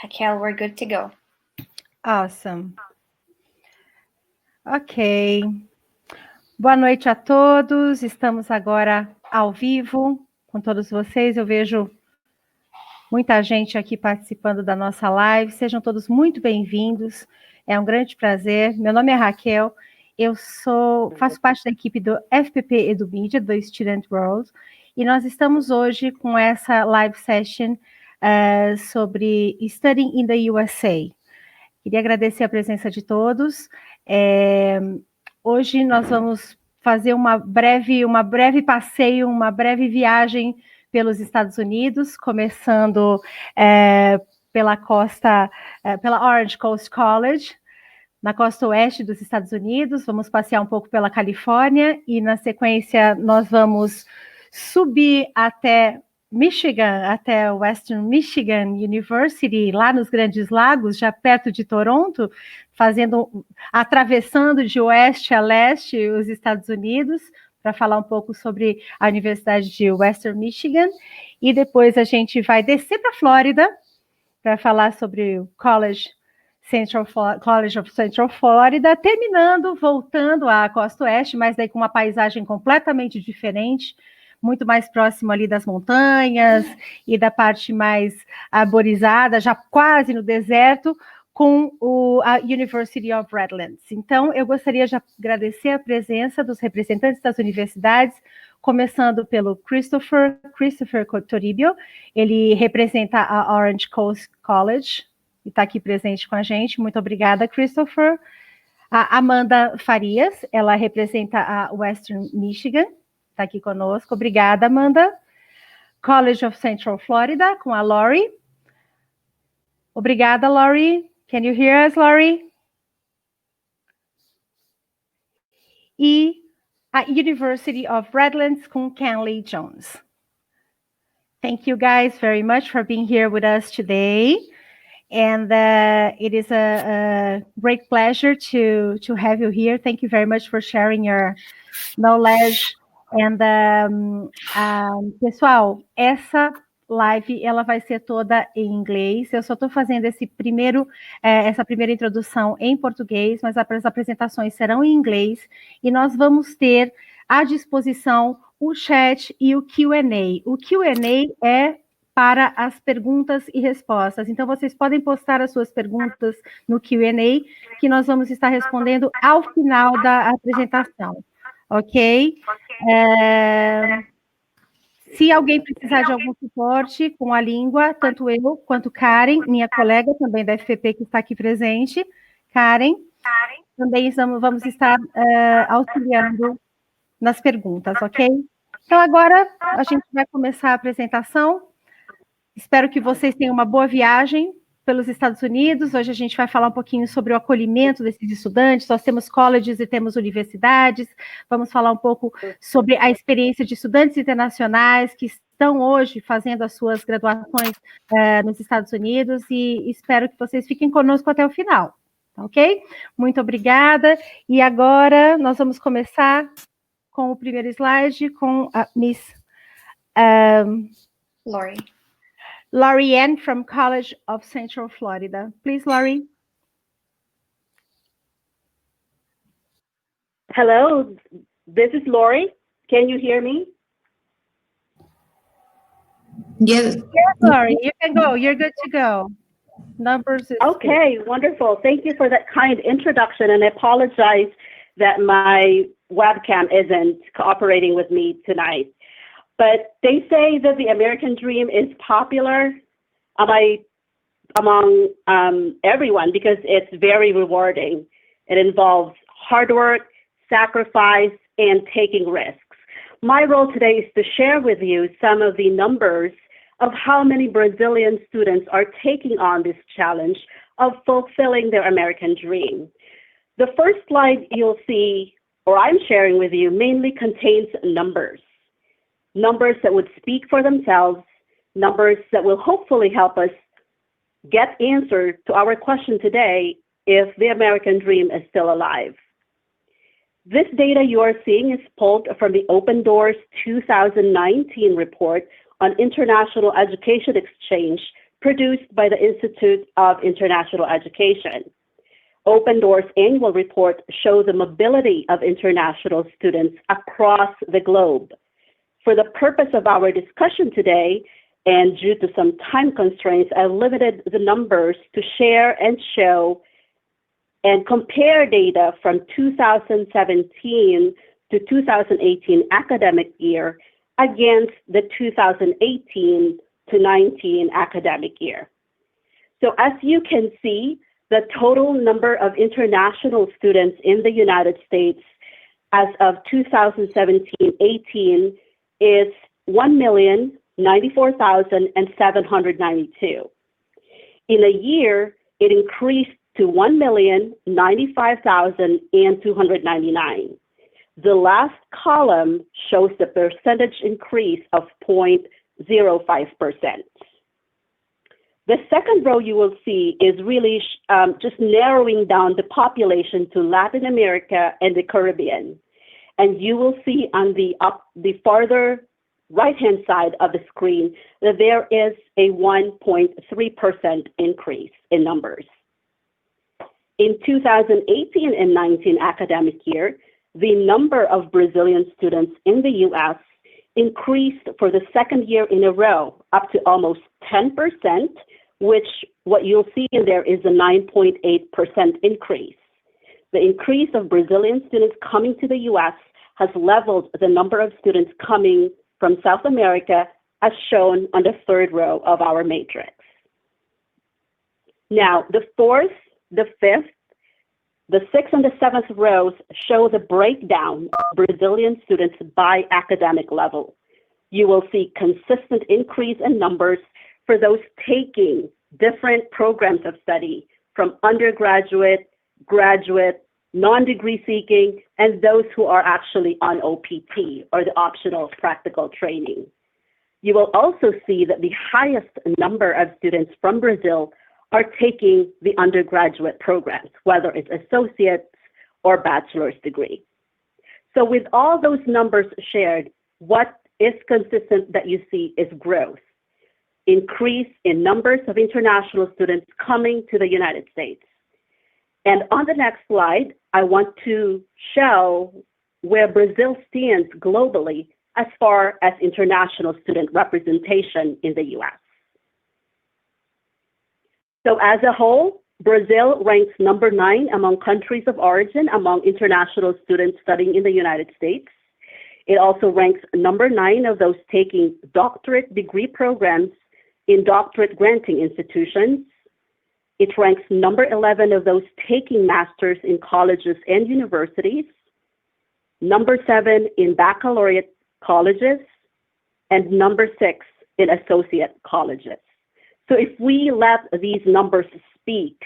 Raquel, we're good to go. Awesome. Ok. Boa noite a todos. Estamos agora ao vivo com todos vocês. Eu vejo muita gente aqui participando da nossa live. Sejam todos muito bem-vindos. É um grande prazer. Meu nome é Raquel. Eu faço parte da equipe do FPP EduMedia, do Student World, e nós estamos hoje com essa live session sobre Studying in the USA. Queria agradecer a presença de todos. Hoje nós vamos fazer uma breve passeio, uma breve viagem pelos Estados Unidos, começando pela Orange Coast College, na costa oeste dos Estados Unidos. Vamos passear um pouco pela Califórnia e, na sequência, nós vamos subir até Michigan, até Western Michigan University, lá nos Grandes Lagos, já perto de Toronto, atravessando de oeste a leste os Estados Unidos, para falar um pouco sobre a Universidade de Western Michigan, e depois a gente vai descer para a Flórida, para falar sobre o College of Central Florida, voltando à costa oeste, mas daí com uma paisagem completamente diferente, muito mais próximo ali das montanhas e da parte mais arborizada, já quase no deserto, com a University of Redlands. Então, eu gostaria de agradecer a presença dos representantes das universidades, começando pelo Christopher Toribio. Ele representa a Orange Coast College e está aqui presente com a gente. Muito obrigada, Christopher. A Amanda Farias, ela representa a Western Michigan, está aqui conosco. Obrigada, Amanda. College of Central Florida, com a Lori. Obrigada, Lori. Can you hear us, Lori? E a University of Redlands, com Kenley Jones. Thank you guys very much for being here with us today. And it is a great pleasure to have you here. Thank you very much for sharing your knowledge. And, pessoal, essa live ela vai ser toda em inglês. Eu só estou fazendo essa primeira introdução em português, mas as apresentações serão em inglês. E nós vamos ter à disposição o chat e o Q&A. O Q&A é para as perguntas e respostas. Então, vocês podem postar as suas perguntas no Q&A, que nós vamos estar respondendo ao final da apresentação. Ok? Se alguém precisar de algum suporte com a língua, tanto eu quanto Karen, minha colega também da FPP que está aqui presente, Karen, também vamos estar auxiliando nas perguntas, ok? Então, agora a gente vai começar a apresentação. Espero que vocês tenham uma boa viagem pelos Estados Unidos. Hoje a gente vai falar um pouquinho sobre o acolhimento desses estudantes. Nós temos colleges e temos universidades. Vamos falar um pouco sobre a experiência de estudantes internacionais que estão hoje fazendo as suas graduações nos Estados Unidos, e espero que vocês fiquem conosco até o final, ok? Muito obrigada. E agora nós vamos começar com o primeiro slide com a Miss Laurie Ann from College of Central Florida. Please, Laurie. Hello, this is Laurie. Can you hear me? Yes, Laurie, you can go. You're good to go. Numbers is okay, good. Wonderful. Thank you for that kind introduction, and I apologize that my webcam isn't cooperating with me tonight. But they say that the American dream is popular among everyone because it's very rewarding. It involves hard work, sacrifice, and taking risks. My role today is to share with you some of the numbers of how many Brazilian students are taking on this challenge of fulfilling their American dream. The first slide you'll see, or I'm sharing with you, mainly contains numbers. Numbers that would speak for themselves, numbers that will hopefully help us get answers to our question today, if the American dream is still alive. This data you are seeing is pulled from the Open Doors 2019 report on international education exchange produced by the Institute of International Education. Open Doors annual report shows the mobility of international students across the globe. For the purpose of our discussion today, and due to some time constraints, I limited the numbers to share and show and compare data from 2017 to 2018 academic year against the 2018 to 19 academic year. So as you can see, the total number of international students in the United States as of 2017-18 is 1,094,792. In a year, it increased to 1,095,299. The last column shows the percentage increase of 0.05%. The second row you will see is really just narrowing down the population to Latin America and the Caribbean. And you will see on the farther right-hand side of the screen that there is a 1.3% increase in numbers. In 2018 and 19 academic year, the number of Brazilian students in the U.S. increased for the second year in a row, up to almost 10%, which what you'll see in there is a 9.8% increase. The increase of Brazilian students coming to the U.S. has leveled the number of students coming from South America, as shown on the third row of our matrix. Now, the fourth, the fifth, the sixth, and the seventh rows show the breakdown of Brazilian students by academic level. You will see consistent increase in numbers for those taking different programs of study, from undergraduate, graduate, non-degree seeking, and those who are actually on OPT, or the optional practical training. You will also see that the highest number of students from Brazil are taking the undergraduate programs, whether it's associate's or bachelor's degree. So with all those numbers shared, what is consistent that you see is growth. Increase in numbers of international students coming to the United States. And on the next slide, I want to show where Brazil stands globally as far as international student representation in the US. So as a whole, Brazil ranks number 9 among countries of origin among international students studying in the United States. It also ranks number 9 of those taking doctorate degree programs in doctorate granting institutions. It ranks number 11 of those taking masters in colleges and universities, number 7 in baccalaureate colleges, and number 6 in associate colleges. So if we let these numbers speak,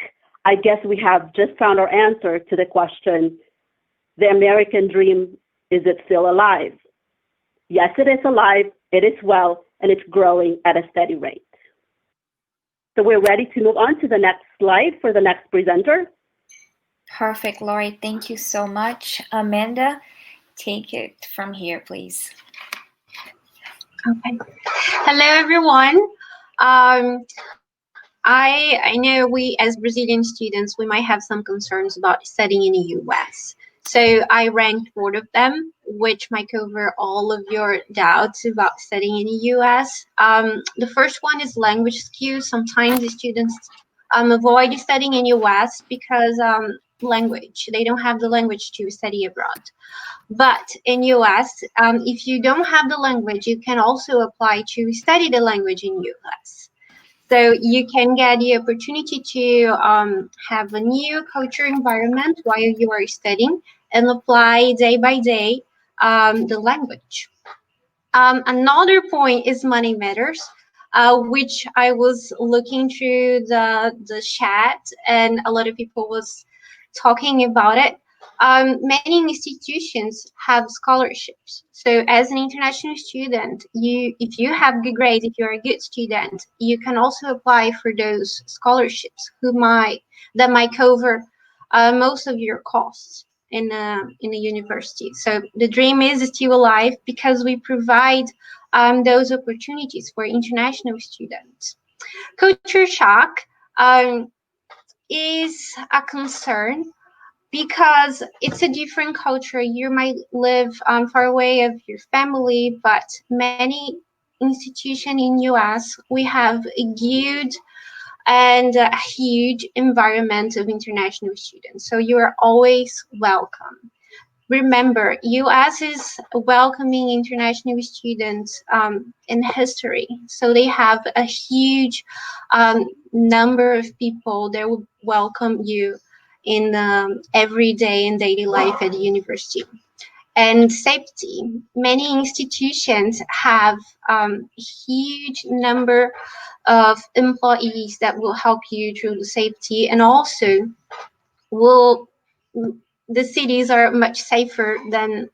I guess we have just found our answer to the question, the American dream, is it still alive? Yes, it is alive, it is well, and it's growing at a steady rate. So we're ready to move on to the next slide for the next presenter. Perfect, Lori. Thank you so much. Amanda, take it from here, please. Okay. Hello, everyone. I know we as Brazilian students, we might have some concerns about studying in the US. So I ranked 4 of them, which might cover all of your doubts about studying in the US. The first one is language skills. Sometimes the students avoid studying in US because language, they don't have the language to study abroad. But in US, if you don't have the language, you can also apply to study the language in US. So you can get the opportunity to have a new culture environment while you are studying and apply day by day the language. Another point is money matters, which I was looking through the chat and a lot of people was talking about it. Many institutions have scholarships. So as an international student, if you have good grades, if you're a good student, you can also apply for those scholarships that might cover most of your costs in a university. So the dream is still alive because we provide those opportunities for international students. Culture shock is a concern because it's a different culture. You might live far away of your family, but many institutions in US we have a huge environment of international students. So you are always welcome. Remember, US is welcoming international students in history. So they have a huge number of people that will welcome you in everyday and daily life at the university. And safety. Many institutions have huge number of employees that will help you through the safety, and also will the cities are much safer than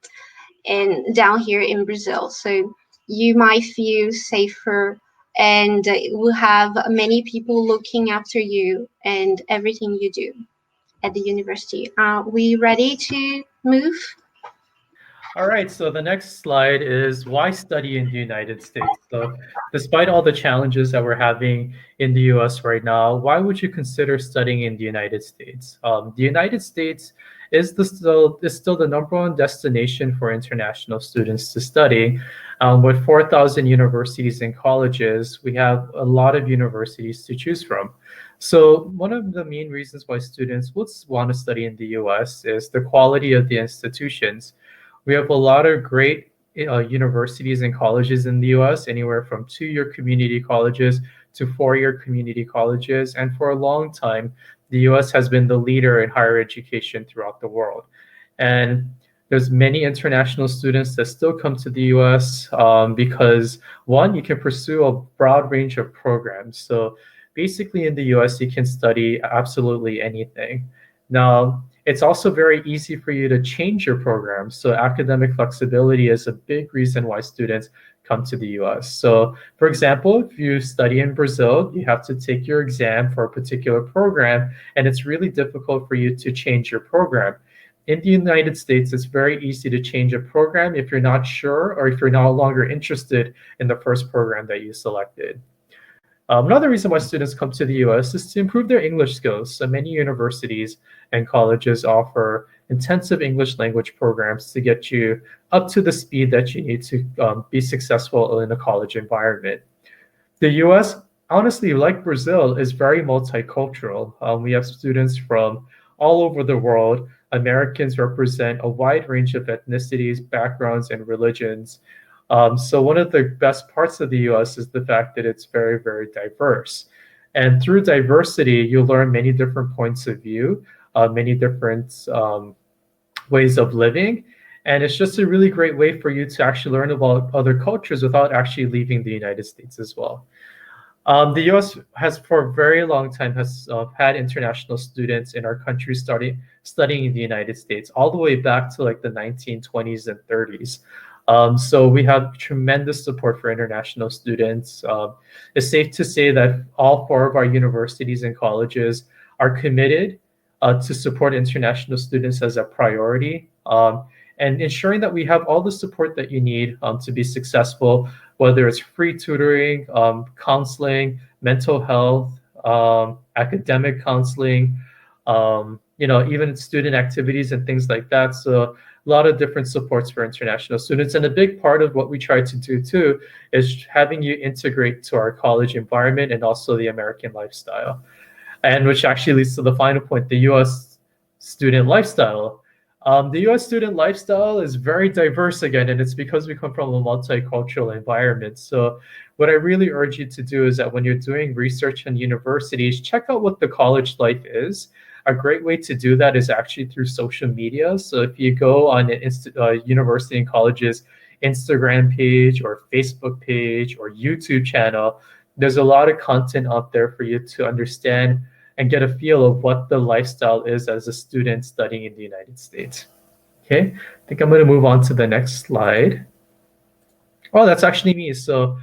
in down here in Brazil. So you might feel safer and will have many people looking after you and everything you do at the university. Are we ready to move? All right, so the next slide is why study in the United States. So, despite all the challenges that we're having in the US right now, why would you consider studying in the United States? The United States is still the number one destination for international students to study. With 4,000 universities and colleges, we have a lot of universities to choose from. So, one of the main reasons why students would want to study in the US is the quality of the institutions. We have a lot of great universities and colleges in the US, anywhere from 2-year community colleges to 4-year community colleges. And for a long time, the US has been the leader in higher education throughout the world. And there's many international students that still come to the US because, one, you can pursue a broad range of programs. So basically in the US, you can study absolutely anything. Now, it's also very easy for you to change your program. So academic flexibility is a big reason why students come to the US. So for example, if you study in Brazil, you have to take your exam for a particular program, and it's really difficult for you to change your program. In the United States, it's very easy to change a program if you're not sure or if you're no longer interested in the first program that you selected. Another reason why students come to the US is to improve their English skills. So many universities and colleges offer intensive English language programs to get you up to the speed that you need to be successful in a college environment. The US, honestly, like Brazil, is very multicultural. We have students from all over the world. Americans represent a wide range of ethnicities, backgrounds, and religions. So one of the best parts of the US is the fact that it's very, very diverse. And through diversity, you learn many different points of view, many different ways of living. And it's just a really great way for you to actually learn about other cultures without actually leaving the United States as well. The U.S. has, for a very long time, has had international students in our country studying in the United States, all the way back to like the 1920s and 30s. So we have tremendous support for international students. It's safe to say that all 4 of our universities and colleges are committed to support international students as a priority, and ensuring that we have all the support that you need to be successful, whether it's free tutoring, counseling, mental health, academic counseling, even student activities and things like that. So a lot of different supports for international students. And a big part of what we try to do too is having you integrate to our college environment and also the American lifestyle. And which actually leads to the final point, the US student lifestyle. The US student lifestyle is very diverse again, and it's because we come from a multicultural environment. So what I really urge you to do is that when you're doing research in universities, check out what the college life is. A great way to do that is actually through social media. So if you go on an university and college's Instagram page or Facebook page or YouTube channel, there's a lot of content out there for you to understand and get a feel of what the lifestyle is as a student studying in the United States. Okay, I think I'm going to move on to the next slide. Oh, that's actually me. So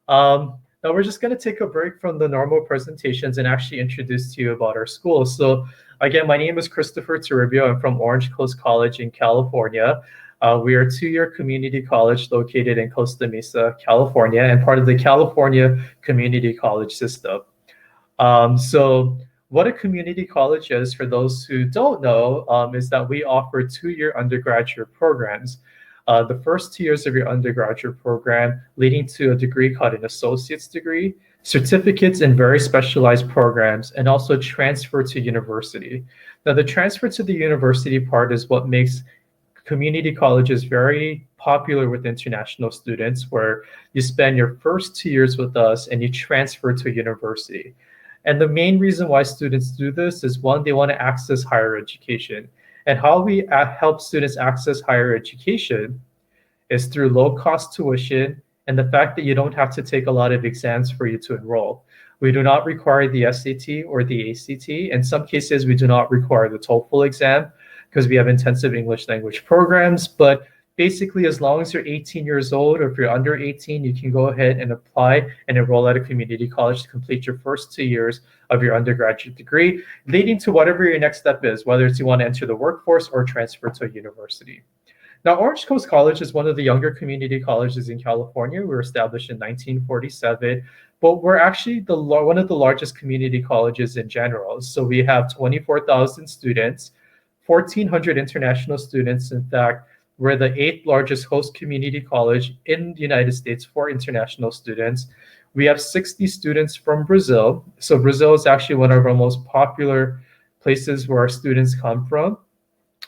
now we're just going to take a break from the normal presentations and actually introduce to you about our school. So again, my name is Christopher Toribio. I'm from Orange Coast College in California. We are a 2-year community college located in Costa Mesa, California, and part of the California Community College system. So what a community college is, for those who don't know, is that we offer 2-year undergraduate programs. The first 2 years of your undergraduate program leading to a degree called an associate's degree, certificates in very specialized programs, and also transfer to university. Now, the transfer to the university part is what makes community colleges very popular with international students, where you spend your first 2 years with us and you transfer to university. And the main reason why students do this is, one, they want to access higher education. And how we help students access higher education is through low-cost tuition and the fact that you don't have to take a lot of exams for you to enroll. We do not require the SAT or the ACT. In some cases, we do not require the TOEFL exam because we have intensive English language programs. But basically, as long as you're 18 years old, or if you're under 18, you can go ahead and apply and enroll at a community college to complete your first 2 years of your undergraduate degree, leading to whatever your next step is, whether it's you want to enter the workforce or transfer to a university. Now, Orange Coast College is one of the younger community colleges in California. We were established in 1947, but we're actually one of the largest community colleges in general. So we have 24,000 students, 1,400 international students. In fact, we're the 8th largest host community college in the United States for international students. We have 60 students from Brazil. So Brazil is actually one of our most popular places where our students come from.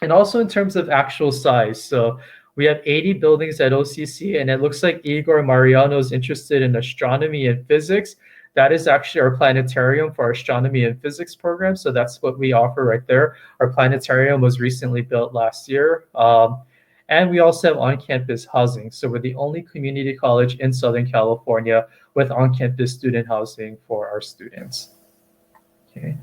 And also in terms of actual size. So we have 80 buildings at OCC, and it looks like Igor Mariano is interested in astronomy and physics. That is actually our planetarium for our astronomy and physics program. So that's what we offer right there. Our planetarium was recently built last year. And we also have on-campus housing. So we're the only community college in Southern California with on-campus student housing for our students. Okay.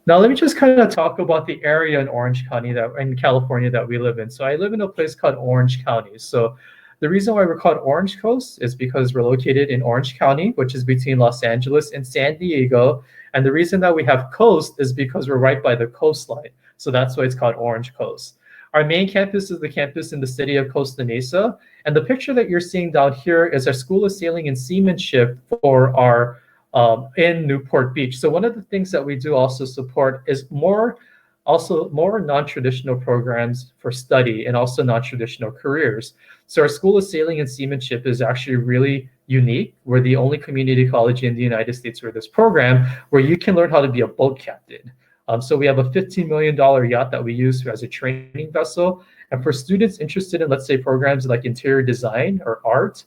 Now, let me just kind of talk about the area in Orange County, in California, that we live in. So I live in a place called Orange County. So the reason why we're called Orange Coast is because we're located in Orange County, which is between Los Angeles and San Diego. And the reason that we have coast is because we're right by the coastline. So that's why it's called Orange Coast. Our main campus is the campus in the city of Costa Mesa. And the picture that you're seeing down here is our School of Sailing and Seamanship for our in Newport Beach. So one of the things that we do also support is more non-traditional programs for study and also non-traditional careers. So our School of Sailing and Seamanship is actually really unique. We're the only community college in the United States with this program where you can learn how to be a boat captain. So we have a $15 million yacht that we use as a training vessel. And for students interested in, let's say, programs like interior design or art,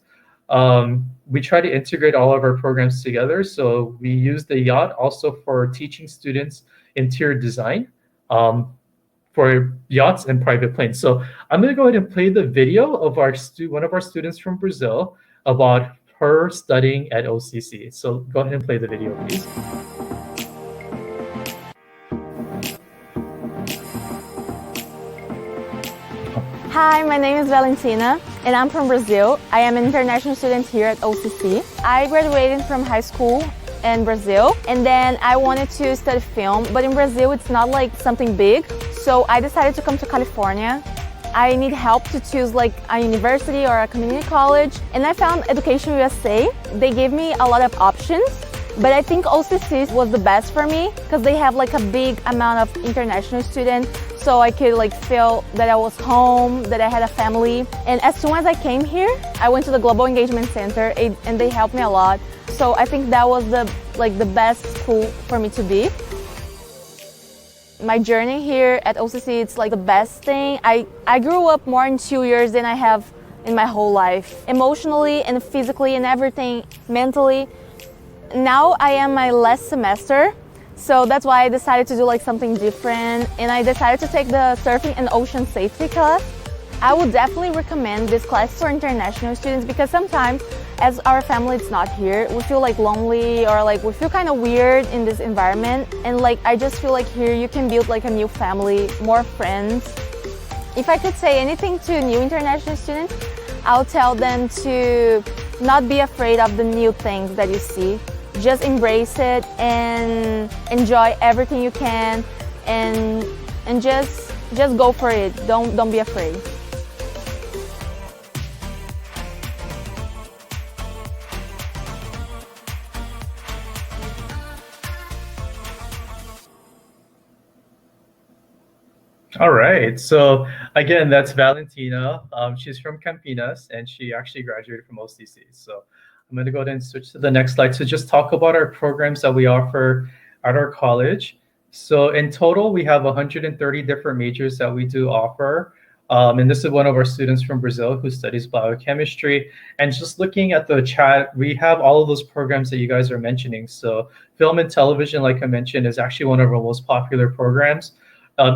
we try to integrate all of our programs together. So we use the yacht also for teaching students interior design for yachts and private planes. So I'm going to go ahead and play the video of one of our students from Brazil about her studying at OCC. So go ahead and play the video, please. Hi, my name is Valentina, and I'm from Brazil. I am an international student here at OCC. I graduated from high school in Brazil, and then I wanted to study film, but in Brazil it's not like something big, so I decided to come to California. I need help to choose like a university or a community college, and I found Education USA. They gave me a lot of options, but I think OCC was the best for me because they have like a big amount of international students. So I could like feel that I was home, that I had a family. And as soon as I came here, I went to the Global Engagement Center and they helped me a lot. So I think that was the best school for me to be. My journey here at OCC, it's like the best thing. I grew up more in 2 years than I have in my whole life. Emotionally and physically and everything, mentally. Now I am my last semester. So that's why I decided to do like something different, and I decided to take the surfing and ocean safety class. I would definitely recommend this class for international students because sometimes as our family is not here, we feel like lonely or like we feel kind of weird in this environment, and like I just feel like here you can build like a new family, more friends. If I could say anything to new international students, I'll tell them to not be afraid of the new things that you see. Just embrace it and enjoy everything you can and just just go for it. Don't be afraid. All right. So again, that's Valentina. She's from Campinas, and she actually graduated from OCC. So I'm going to go ahead and switch to the next slide to just talk about our programs that we offer at our college. So in total, we have 130 different majors that we do offer. And this is one of our students from Brazil who studies biochemistry. And just looking at the chat, we have all of those programs that you guys are mentioning. So film and television, like I mentioned, is actually one of our most popular programs.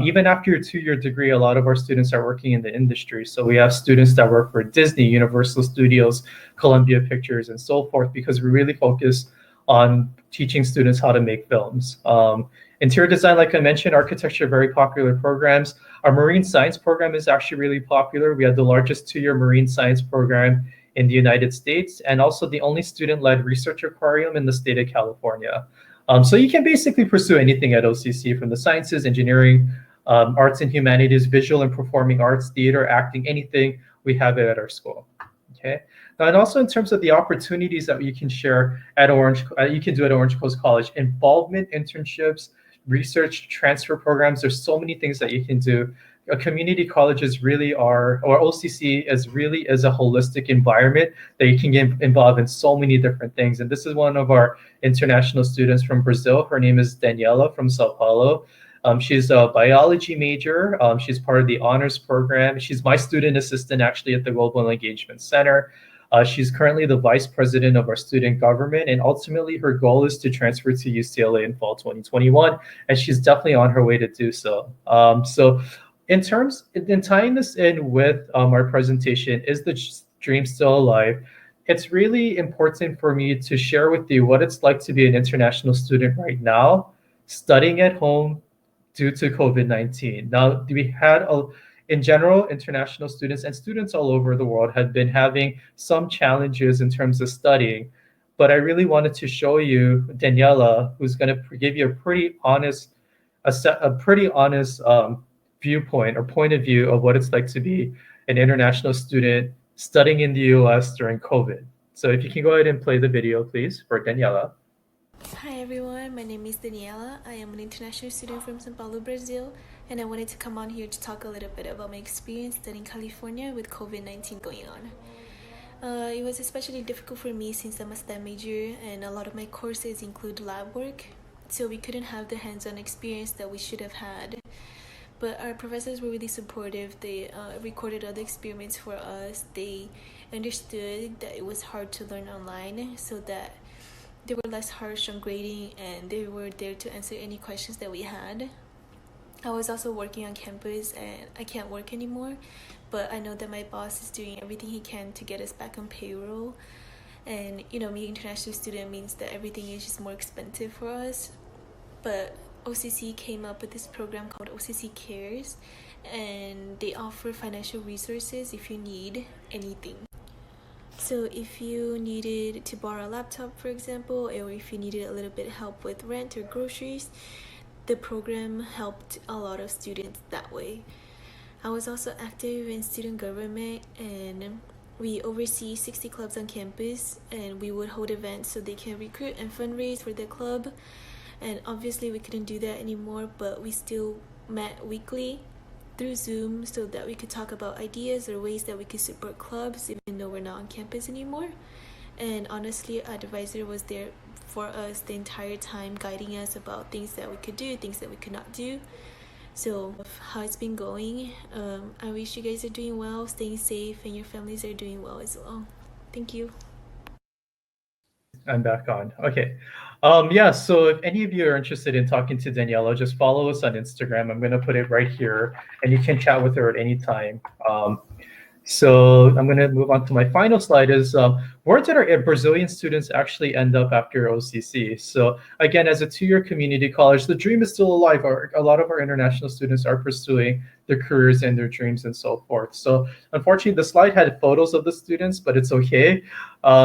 Even after your 2-year degree, a lot of our students are working in the industry. So we have students that work for Disney, Universal Studios, Columbia Pictures, and so forth, because we really focus on teaching students how to make films. Interior design, like I mentioned, architecture, very popular programs. Our marine science program is actually really popular. We have the largest 2-year marine science program in the United States, and also the only student-led research aquarium in the state of California. So you can basically pursue anything at OCC, from the sciences, engineering, arts and humanities, visual and performing arts, theater, acting, anything, we have it at our school. Okay. And also in terms of the opportunities that you can share at you can do at Orange Coast College, involvement, internships, research transfer programs. There's so many things that you can do. Community colleges really are, or OCC is a holistic environment that you can get involved in so many different things. And this is one of our international students from Brazil. Her name is Daniela from Sao Paulo. She's a biology major. She's part of the honors program. She's my student assistant actually at the Global Engagement Center. She's currently the vice president of our student government, and ultimately her goal is to transfer to UCLA in fall 2021, and she's definitely on her way to do so. In tying this in with our presentation, is the dream still alive? It's really important for me to share with you what it's like to be an international student right now, studying at home due to COVID-19. Now, we had, in general, international students and students all over the world had been having some challenges in terms of studying, but I really wanted to show you Daniela, who's going to give you a pretty honest viewpoint or point of view of what it's like to be an international student studying in the US during COVID. So if you can go ahead and play the video, please, for Daniela. Hi everyone, my name is Daniela. I am an international student from São Paulo, Brazil, and I wanted to come on here to talk a little bit about my experience studying California with COVID-19 going on. It was especially difficult for me since I'm a STEM major and a lot of my courses include lab work, so we couldn't have the hands-on experience that we should have had. But our professors were really supportive. They recorded all the experiments for us. They understood that it was hard to learn online, so that they were less harsh on grading, and they were there to answer any questions that we had. I was also working on campus, and I can't work anymore, but I know that my boss is doing everything he can to get us back on payroll. And being an international student means that everything is just more expensive for us. But OCC came up with this program called OCC Cares, and they offer financial resources if you need anything. So if you needed to borrow a laptop, for example, or if you needed a little bit of help with rent or groceries, the program helped a lot of students that way. I was also active in student government, and we oversee 60 clubs on campus, and we would hold events so they can recruit and fundraise for the club. And obviously we couldn't do that anymore, but we still met weekly through Zoom so that we could talk about ideas or ways that we could support clubs even though we're not on campus anymore. And honestly, our advisor was there for us the entire time, guiding us about things that we could do, things that we could not do. So how it's been going, I wish you guys are doing well, staying safe, and your families are doing well as well. Thank you. I'm back on. Okay. So if any of you are interested in talking to Daniela, just follow us on Instagram. I'm going to put it right here, and you can chat with her at any time. So I'm going to move on to my final slide is where did our Brazilian students actually end up after OCC? So again, as a two-year community college, the dream is still alive. A lot of our international students are pursuing their careers and their dreams and so forth. So unfortunately, the slide had photos of the students, but it's okay.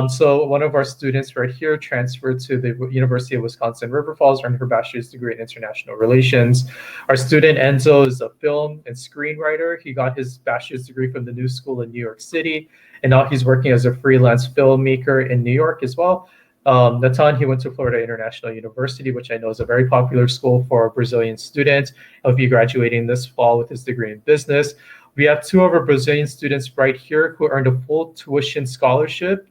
So one of our students right here transferred to the University of Wisconsin River Falls, earned her bachelor's degree in international relations. Our student Enzo is a film and screenwriter. He got his bachelor's degree from the New School in New York City, and now he's working as a freelance filmmaker in New York as well. Natan, he went to Florida International University, which I know is a very popular school for Brazilian students. He'll be graduating this fall with his degree in business. We have two of our Brazilian students right here who earned a full tuition scholarship,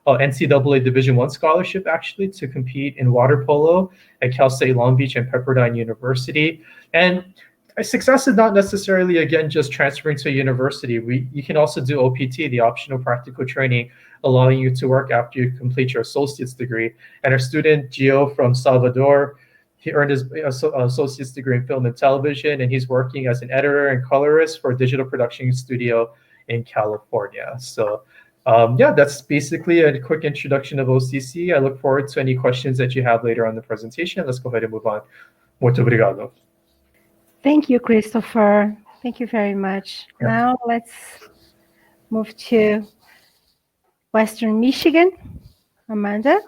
NCAA Division I scholarship actually, to compete in water polo at Cal State Long Beach and Pepperdine University. And success is not necessarily, again, just transferring to a university. You can also do OPT, the optional practical training, allowing you to work after you complete your associate's degree. And our student, Gio from Salvador, he earned his associate's degree in film and television, and he's working as an editor and colorist for a digital production studio in California. So yeah, that's basically a quick introduction of OCC. I look forward to any questions that you have later on the presentation. Let's go ahead and move on. Muito obrigado. Thank you, Christopher. Thank you very much. Yeah. Now let's move to Western Michigan. Amanda?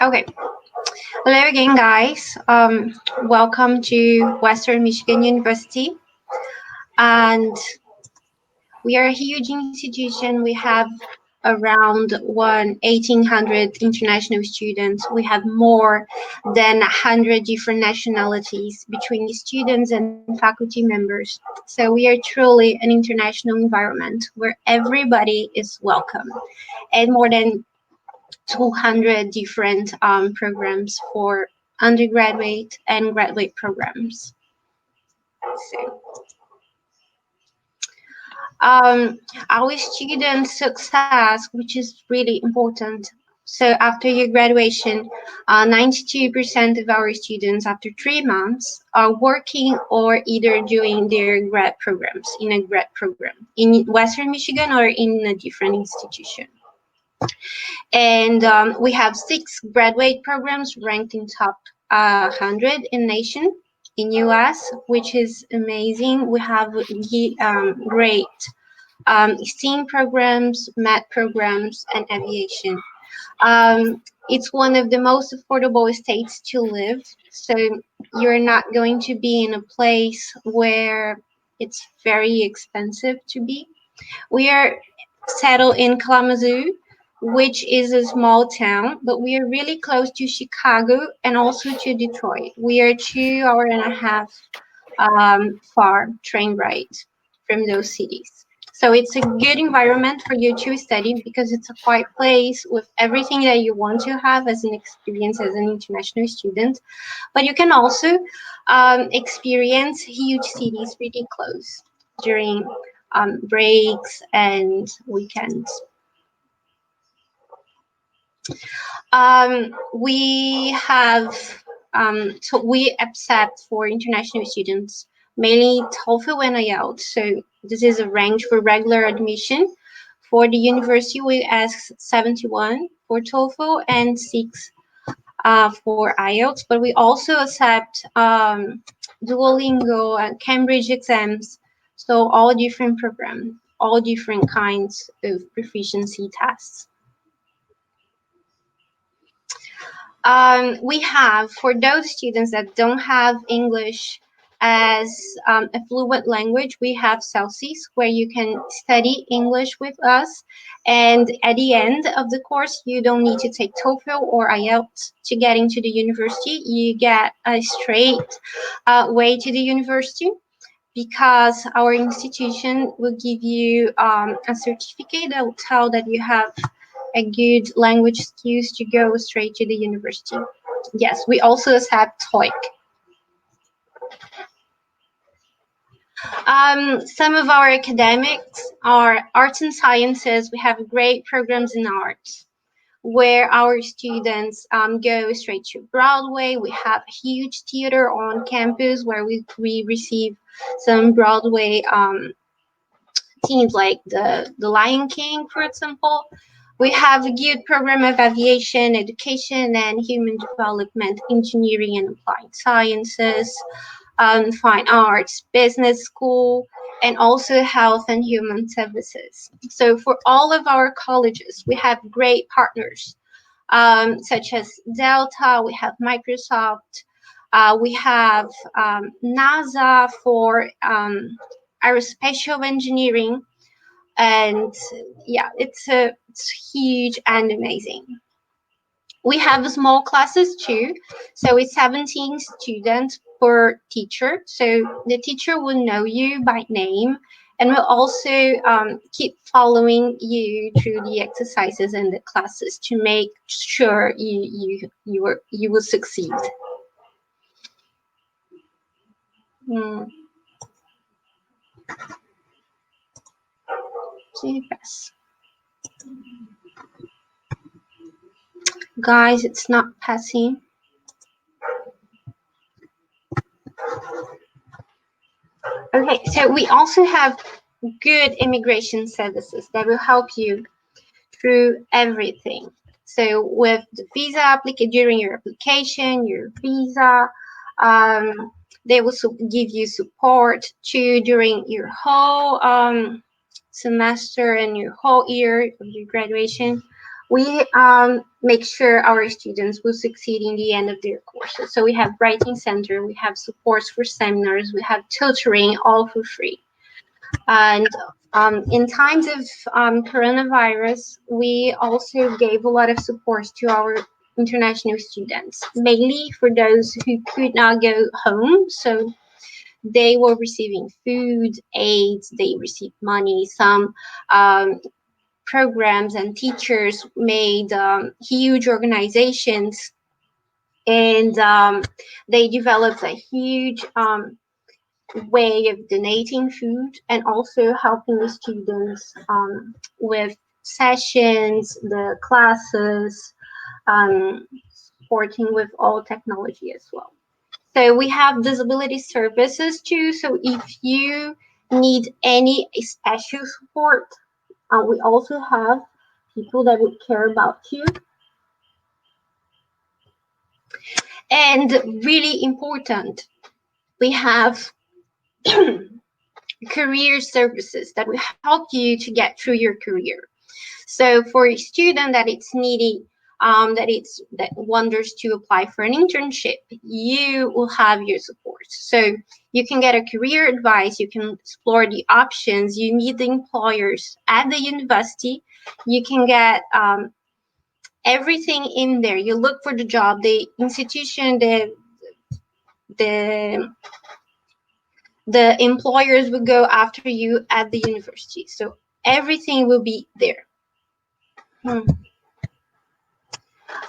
Okay. Hello again, guys. Welcome to Western Michigan University. And we are a huge institution. We have around 1,800 international students. We have more than 100 different nationalities between the students and faculty members. So we are truly an international environment where everybody is welcome, and more than 200 different programs for undergraduate and graduate programs. So, our student success, which is really important. So after your graduation, 92% of our students after 3 months are working or either doing their grad programs in a grad program in Western Michigan or in a different institution. And we have 6 graduate programs ranked in top 100 in nation in US, which is amazing. We have great STEAM programs, math programs, and aviation. It's one of the most affordable states to live, so you're not going to be in a place where it's very expensive to be. We are settled in Kalamazoo, which is a small town, but we are really close to Chicago and also to Detroit. We are 2.5 hours far train ride from those cities. So it's a good environment for you to study because it's a quiet place with everything that you want to have as an experience as an international student. But you can also experience huge cities pretty close during breaks and weekends. We have so we accept for international students mainly TOEFL and IELTS. So this is a range for regular admission. For the university, we ask 71 for TOEFL and 6 for IELTS. But we also accept Duolingo and Cambridge exams. So all different programs, all different kinds of proficiency tests. We have, for those students that don't have English as a fluent language, we have Celsius, where you can study English with us. And at the end of the course, you don't need to take TOEFL or IELTS to get into the university. You get a straight way to the university, because our institution will give you a certificate that will tell that you have a good language skills to go straight to the university. Yes, we also accept TOEIC. Some of our academics are arts and sciences. We have great programs in arts where our students go straight to Broadway. We have a huge theater on campus where we receive some Broadway teams like the Lion King, for example. We have a good program of aviation, education, and human development, engineering and applied sciences, fine arts, business school, and also health and human services. So for all of our colleges, we have great partners, such as Delta, we have Microsoft, we have NASA for aerospatial engineering, and yeah, it's huge and amazing. We have small classes too, so it's 17 students per teacher. So the teacher will know you by name and will also keep following you through the exercises and the classes to make sure you will succeed. Yes. Guys, it's not passing. Okay, so we also have good immigration services that will help you through everything. So with the visa application, during your application, your visa, they will give you support too during your whole semester and your whole year of your graduation. We make sure our students will succeed in the end of their courses. So we have writing center, we have supports for seminars, we have tutoring, all for free. And in times of coronavirus, we also gave a lot of support to our international students, mainly for those who could not go home. So they were receiving food, aids, they received money. Some programs and teachers made huge organizations, and they developed a huge way of donating food and also helping the students with sessions, the classes, supporting with all technology as well. So we have disability services too. So if you need any special support, we also have people that would care about you. And really important, we have career services that will help you to get through your career. So for a student that it's needy, that wonders to apply for an internship, you will have your support. So you can get a career advice, you can explore the options, you meet the employers at the university, you can get everything in there. You look for the job, the institution, the employers will go after you at the university. So everything will be there.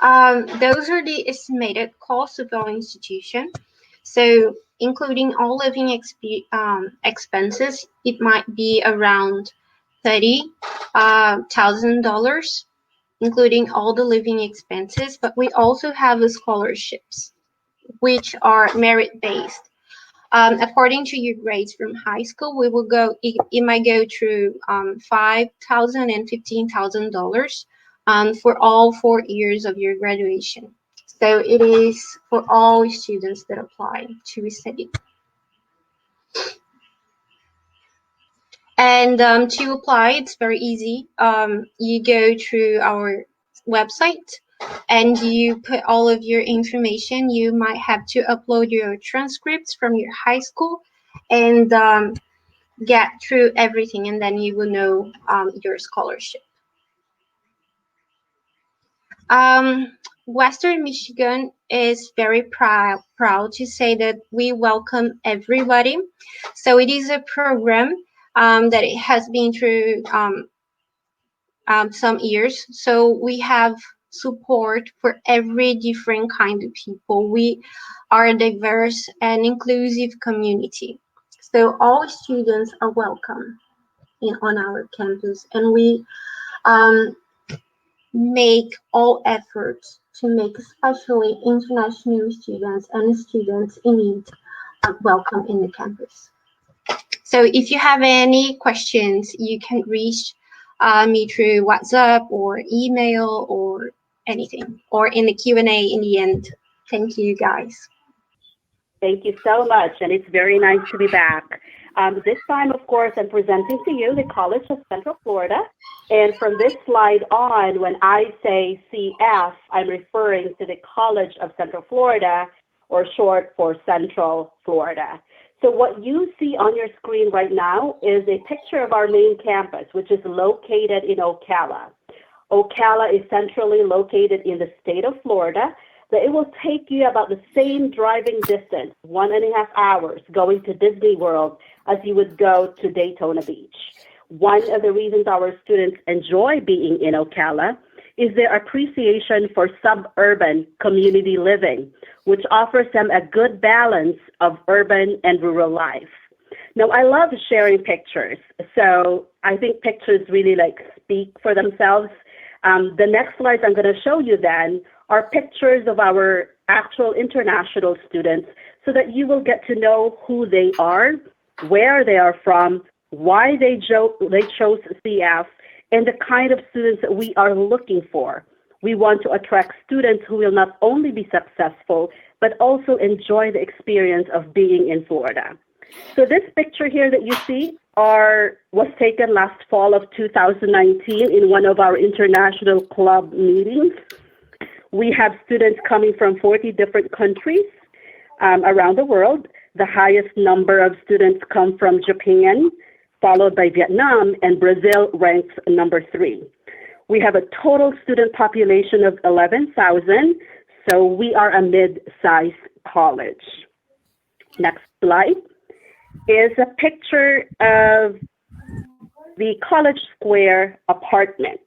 Those are the estimated costs of our institution. So including all living expenses, it might be around $30,000, including all the living expenses. But we also have the scholarships, which are merit-based. According to your grades from high school, we will go. It might go through $5,000 and $15,000 for all 4 years of your graduation. So it is for all students that apply to study. And to apply, it's very easy. You go through our website and you put all of your information. You might have to upload your transcripts from your high school and get through everything, and then you will know your scholarship. Western Michigan is very proud to say that we welcome everybody. So it is a program that it has been through some years. So we have support for every different kind of people. We are a diverse and inclusive community. So all students are welcome on our campus, and we make all efforts to make especially international students and students in need welcome in the campus. So if you have any questions, you can reach me through WhatsApp or email or anything, or in the Q&A in the end. Thank you, guys. Thank you so much, and it's very nice to be back. This time, of course, I'm presenting to you the College of Central Florida. And from this slide on, when I say CF, I'm referring to the College of Central Florida, or short for Central Florida. So what you see on your screen right now is a picture of our main campus, which is located in Ocala. Ocala is centrally located in the state of Florida. That it will take you about the same driving distance, 1.5 hours, going to Disney World as you would go to Daytona Beach. One of the reasons our students enjoy being in Ocala is their appreciation for suburban community living, which offers them a good balance of urban and rural life. Now, I love sharing pictures, so I think pictures really speak for themselves. The next slides I'm going to show you then are pictures of our actual international students so that you will get to know who they are, where they are from, why they chose CF, and the kind of students that we are looking for. We want to attract students who will not only be successful, but also enjoy the experience of being in Florida. So this picture here that you see was taken last fall of 2019 in one of our international club meetings. We have students coming from 40 different countries around the world. The highest number of students come from Japan, followed by Vietnam, and Brazil ranks number 3. We have a total student population of 11,000, so we are a mid-sized college. Next slide is a picture of the College Square apartment.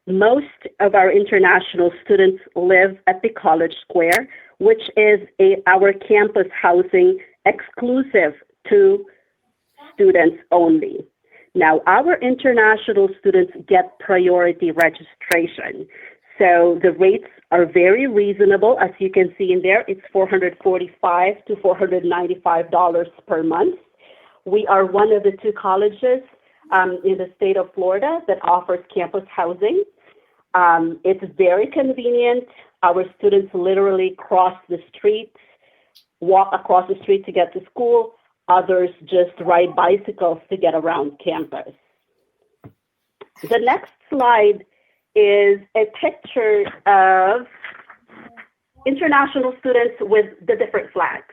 Most of our international students live at the College Square, which is our campus housing exclusive to students only. Now, our international students get priority registration. So the rates are very reasonable. As you can see in there, it's $445 to $495 per month. We are one of the 2 colleges in the state of Florida that offers campus housing. It's very convenient. Our students literally cross the street, walk across the street to get to school. Others just ride bicycles to get around campus. The next slide is a picture of international students with the different flags.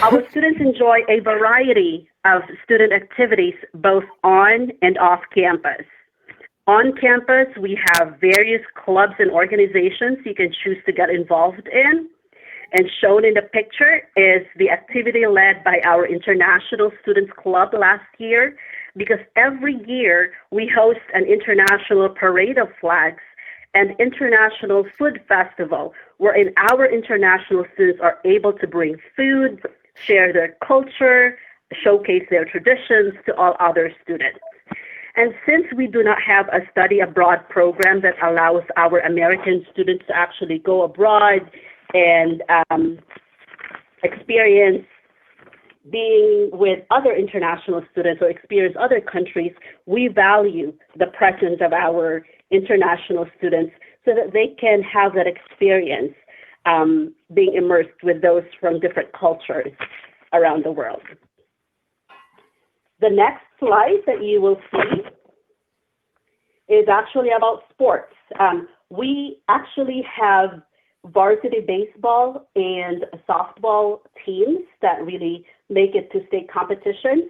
Our students enjoy a variety of student activities both on and off campus. On campus, we have various clubs and organizations you can choose to get involved in. And shown in the picture is the activity led by our International Students Club last year, because every year we host an international parade of flags and international food festival, wherein our international students are able to bring food, share their culture, showcase their traditions to all other students. And since we do not have a study abroad program that allows our American students to actually go abroad and experience being with other international students or experience other countries, we value the presence of our international students so that they can have that experience being immersed with those from different cultures around the world. The next slide that you will see is actually about sports. We actually have varsity baseball and softball teams that really make it to state competitions,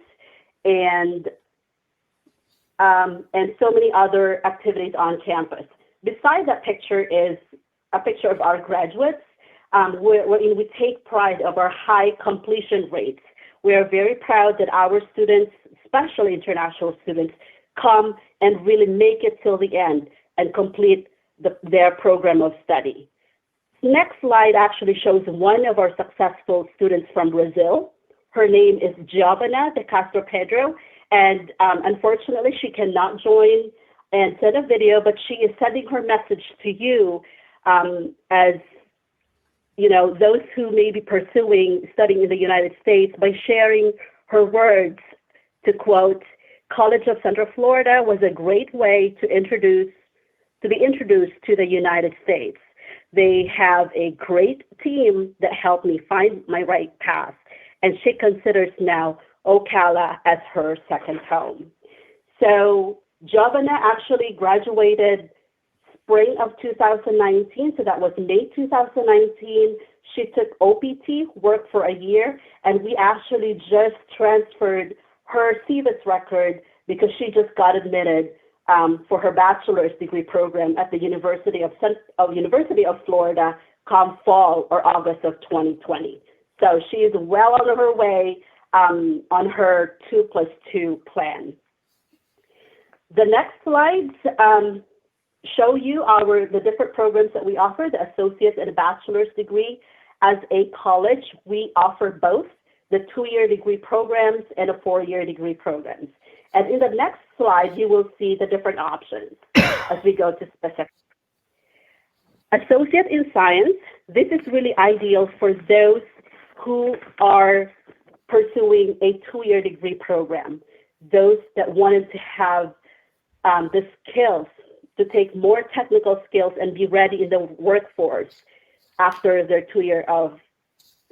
and so many other activities on campus. Beside that picture is a picture of our graduates, wherein we take pride of our high completion rates. We are very proud that our students, especially international students, come and really make it till the end and complete their program of study. Next slide actually shows one of our successful students from Brazil. Her name is Giovanna de Castro Pedro, and unfortunately she cannot join and send a video, but she is sending her message to you as those who may be pursuing studying in the United States by sharing her words To quote, College of Central Florida was a great way to be introduced to the United States. They have a great team that helped me find my right path, and she considers now Ocala as her second home. So Giovanna actually graduated spring of 2019, so that was May 2019. She took OPT, worked for a year, and we actually just transferred her CVIS record because she just got admitted for her bachelor's degree program at the University of Florida come fall or August of 2020. So she is well on her way on her 2+2 plan. The next slides show you the different programs that we offer, the associate and bachelor's degree. As a college, we offer both the 2-year degree programs and a 4-year degree programs. And in the next slide, you will see the different options as we go to specifics. Associate in Science, this is really ideal for those who are pursuing a 2-year degree program, those that wanted to have the skills to take more technical skills and be ready in the workforce after their 2 year of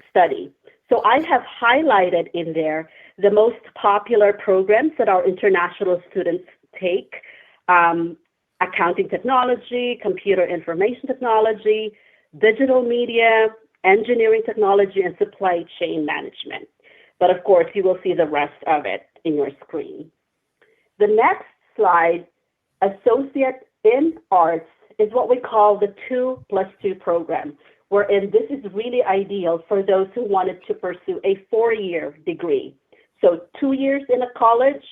study. So I have highlighted in there the most popular programs that our international students take: accounting technology, computer information technology, digital media, engineering technology, and supply chain management. But of course, you will see the rest of it in your screen. The next slide, Associate in Arts, is what we call the 2+2 program, wherein this is really ideal for those who wanted to pursue a 4-year degree. So 2 years in a college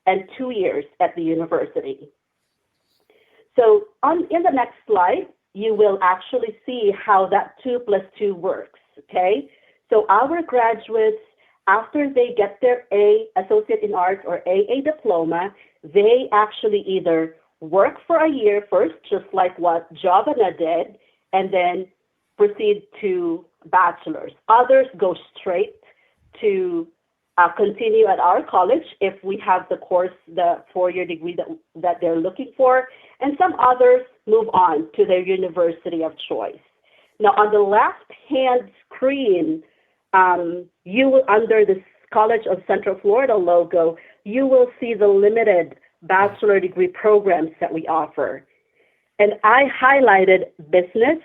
and 2 years at the university. So in the next slide, you will actually see how that 2+2 works, okay? So our graduates, after they get their Associate in Arts or AA diploma, they actually either work for a year first, just like what Giovanna did, and then proceed to bachelor's. Others go straight to continue at our college if we have the course, the 4-year degree that they're looking for, and some others move on to their university of choice. Now, on the left-hand screen, you will, under the College of Central Florida logo, you will see the limited bachelor degree programs that we offer. And I highlighted business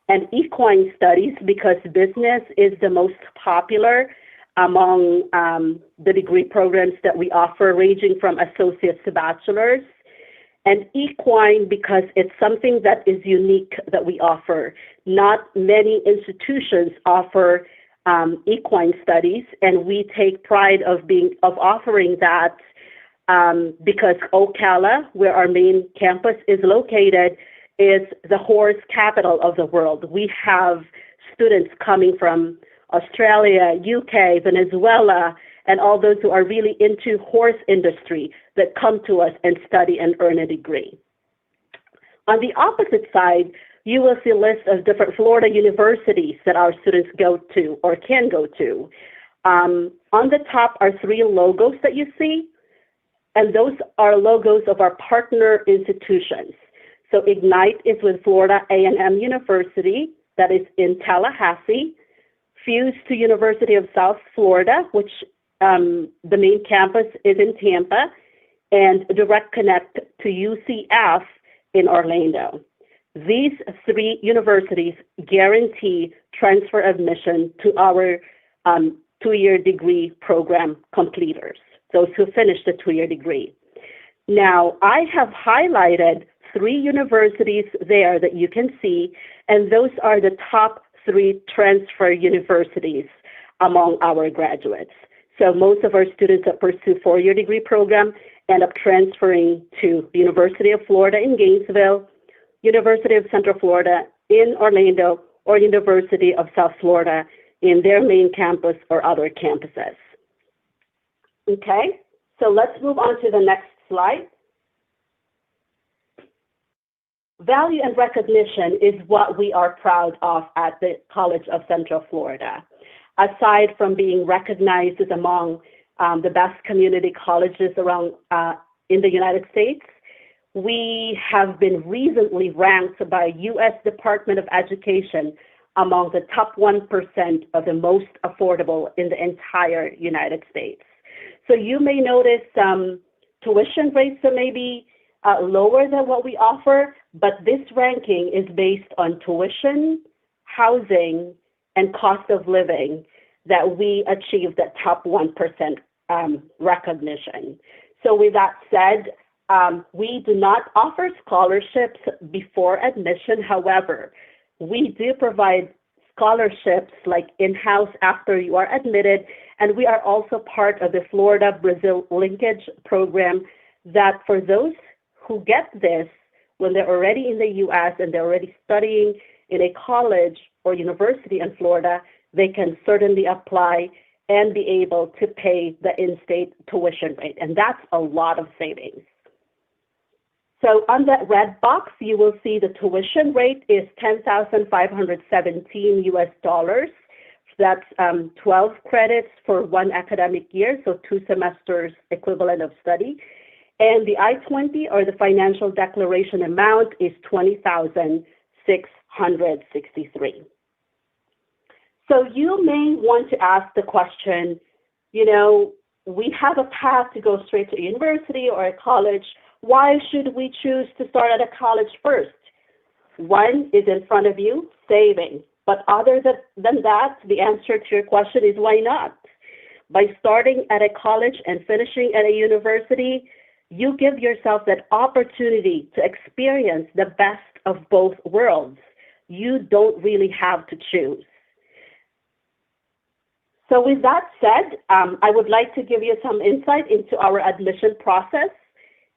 and equine studies because business is the most popular among the degree programs that we offer, ranging from associates to bachelor's, and equine because it's something that is unique that we offer. Not many institutions offer equine studies, and we take pride of offering that because Ocala, where our main campus is located, is the horse capital of the world. We have students coming from Australia, UK, Venezuela, and all those who are really into horse industry that come to us and study and earn a degree. On the opposite side, you will see a list of different Florida universities that our students go to or can go to. On the top are 3 logos that you see, and those are logos of our partner institutions. So Ignite is with Florida A&M University, that is in Tallahassee. Fuse to University of South Florida, which the main campus is in Tampa, and Direct Connect to UCF in Orlando. These 3 universities guarantee transfer admission to our 2-year degree program completers, those who finish the 2-year degree. Now, I have highlighted 3 universities there that you can see, and those are the top 3 transfer universities among our graduates. So most of our students that pursue 4-year degree program end up transferring to the University of Florida in Gainesville, University of Central Florida in Orlando, or University of South Florida in their main campus or other campuses. Okay, so let's move on to the next slide. Value and recognition is what we are proud of at the College of Central Florida. Aside from being recognized as among the best community colleges around in the United States. We have been recently ranked by U.S. Department of Education among the top 1% of the most affordable in the entire United States. So you may notice tuition rates are maybe lower than what we offer, but this ranking is based on tuition, housing, and cost of living that we achieved that top 1% recognition. So with that said, we do not offer scholarships before admission. However, we do provide scholarships like in-house after you are admitted, and we are also part of the Florida-Brazil linkage program that for those who get this when they're already in the U.S. and they're already studying in a college or university in Florida, they can certainly apply and be able to pay the in-state tuition rate, and that's a lot of savings. So on that red box, you will see the tuition rate is $10,517 US. That's 12 credits for one academic year, so 2 semesters equivalent of study. And the I-20 or the financial declaration amount is $20,663. So you may want to ask the question, you know, we have a path to go straight to a university or a college. Why should we choose to start at a college first? One is in front of you, saving. But other than that, the answer to your question is why not? By starting at a college and finishing at a university, you give yourself that opportunity to experience the best of both worlds. You don't really have to choose. So with that said, I would like to give you some insight into our admission process.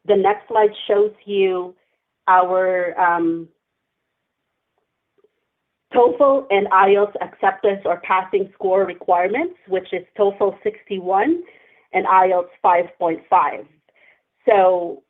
The next slide shows you our TOEFL and IELTS acceptance or passing score requirements, which is TOEFL 61 and IELTS 5.5. So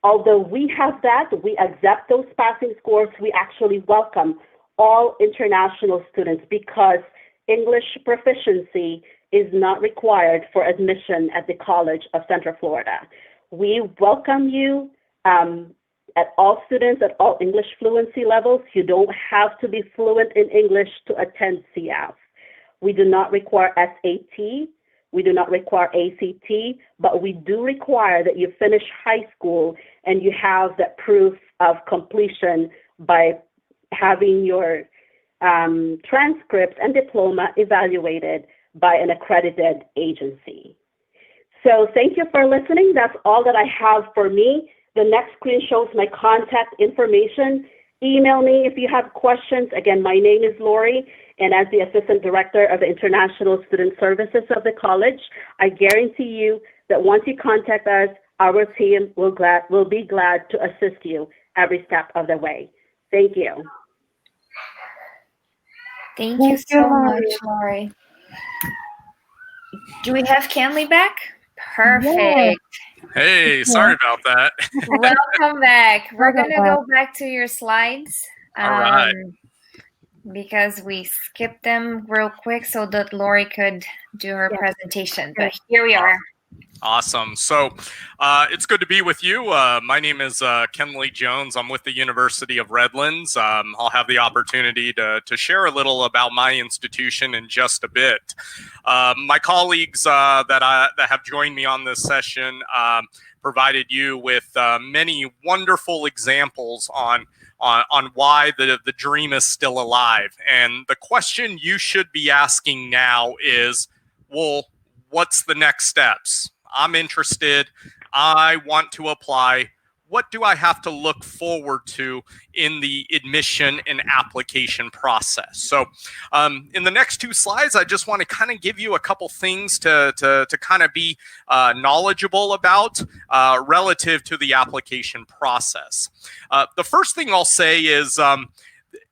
although we have that, we accept those passing scores, we actually welcome all international students because English proficiency is not required for admission at the College of Central Florida. We welcome you at all students at all English fluency levels. You don't have to be fluent in English to attend CF. We do not require SAT. We do not require ACT, but we do require that you finish high school and you have that proof of completion by having your transcripts and diploma evaluated by an accredited agency. So thank you for listening. That's all that I have for me. The next screen shows my contact information. Email me if you have questions. Again, my name is Lori, and as the Assistant Director of the International Student Services of the college, I guarantee you that once you contact us, our team will be glad to assist you every step of the way. Thank you. Thank you so much, Lori. Do we have Kenley back? Perfect. Yeah. Hey, sorry about that. Welcome back. We're going to go back to your slides. All right. Because we skipped them real quick so that Lori could do her presentation. But here we are. Awesome. So it's good to be with you. My name is Kenley Jones. I'm with the University of Redlands. I'll have the opportunity to share a little about my institution in just a bit. My colleagues that have joined me on this session provided you with many wonderful examples on why the dream is still alive. And the question you should be asking now is, well, what's the next steps? I'm interested. I want to apply. What do I have to look forward to in the admission and application process? So in the next 2 slides, I just want to kind of give you a couple things to kind of be knowledgeable about relative to the application process. The first thing I'll say is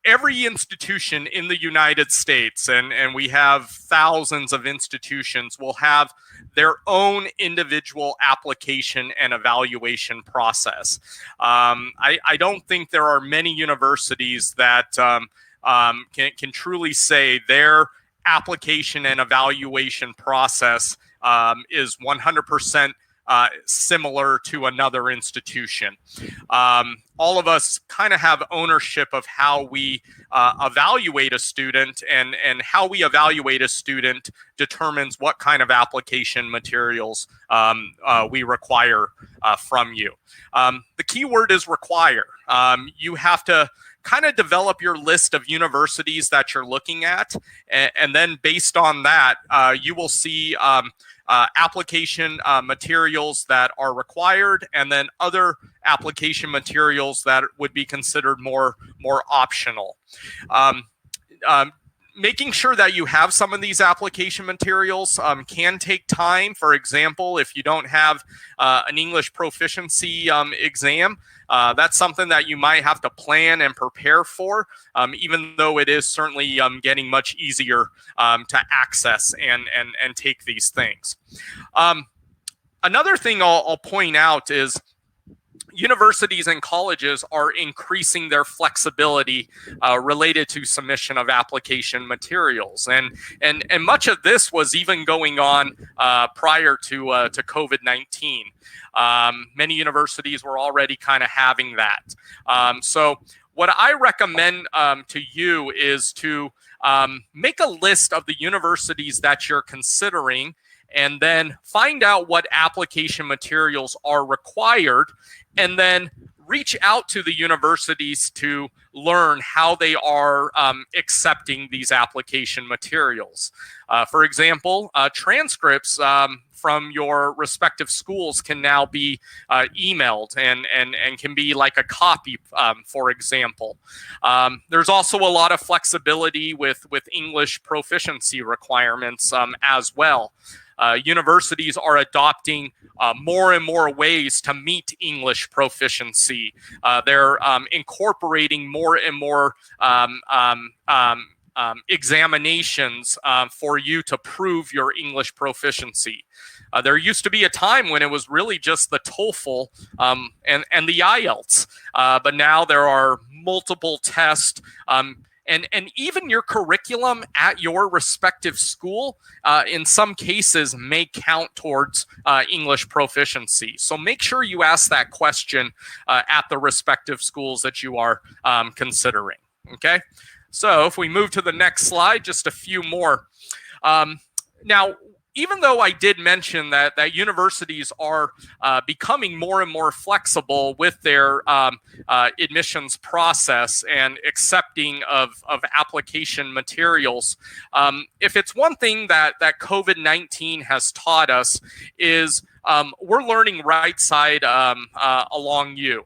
every institution in the United States, and we have thousands of institutions, will have their own individual application and evaluation process. I don't think there are many universities that can truly say their application and evaluation process is 100% similar to another institution. All of us kind of have ownership of how we evaluate a student, and how we evaluate a student determines what kind of application materials we require from you. The key word is require. You have to kind of develop your list of universities that you're looking at, and then based on that, you will see application materials that are required, and then other application materials that would be considered more optional. Making sure that you have some of these application materials can take time. For example, if you don't have an English proficiency exam, that's something that you might have to plan and prepare for, even though it is certainly getting much easier to access and take these things. Another thing I'll point out is universities and colleges are increasing their flexibility related to submission of application materials, and much of this was even going on prior to COVID-19. Many universities were already kind of having that. So what I recommend to you is to make a list of the universities that you're considering, and then find out what application materials are required, and then reach out to the universities to learn how they are accepting these application materials. For example, transcripts from your respective schools can now be emailed and can be like a copy, for example. There's also a lot of flexibility with English proficiency requirements as well. Universities are adopting more and more ways to meet English proficiency. They're incorporating more and more examinations for you to prove your English proficiency. There used to be a time when it was really just the TOEFL and the IELTS, but now there are multiple tests. And even your curriculum at your respective school, in some cases, may count towards English proficiency. So make sure you ask that question at the respective schools that you are considering. Okay, so if we move to the next slide, just a few more. Now, even though I did mention that universities are becoming more and more flexible with their admissions process and accepting of application materials, if it's one thing that COVID-19 has taught us is we're learning right side along you.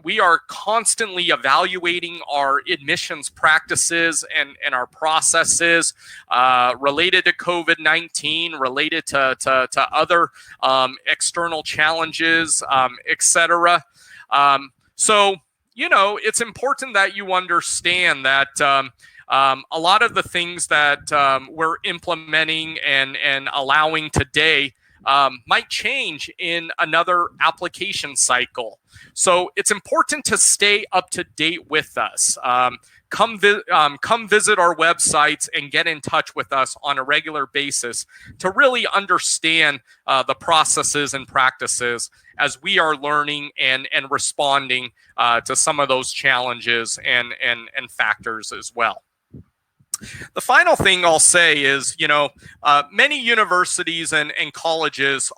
We are constantly evaluating our admissions practices and our processes related to COVID-19, related to other external challenges, etc. So, you know, it's important that you understand that a lot of the things that we're implementing and allowing today might change in another application cycle. So it's important to stay up to date with us. Come visit our websites and get in touch with us on a regular basis to really understand the processes and practices as we are learning and responding to some of those challenges and factors as well. The final thing I'll say is, you know, many universities and colleges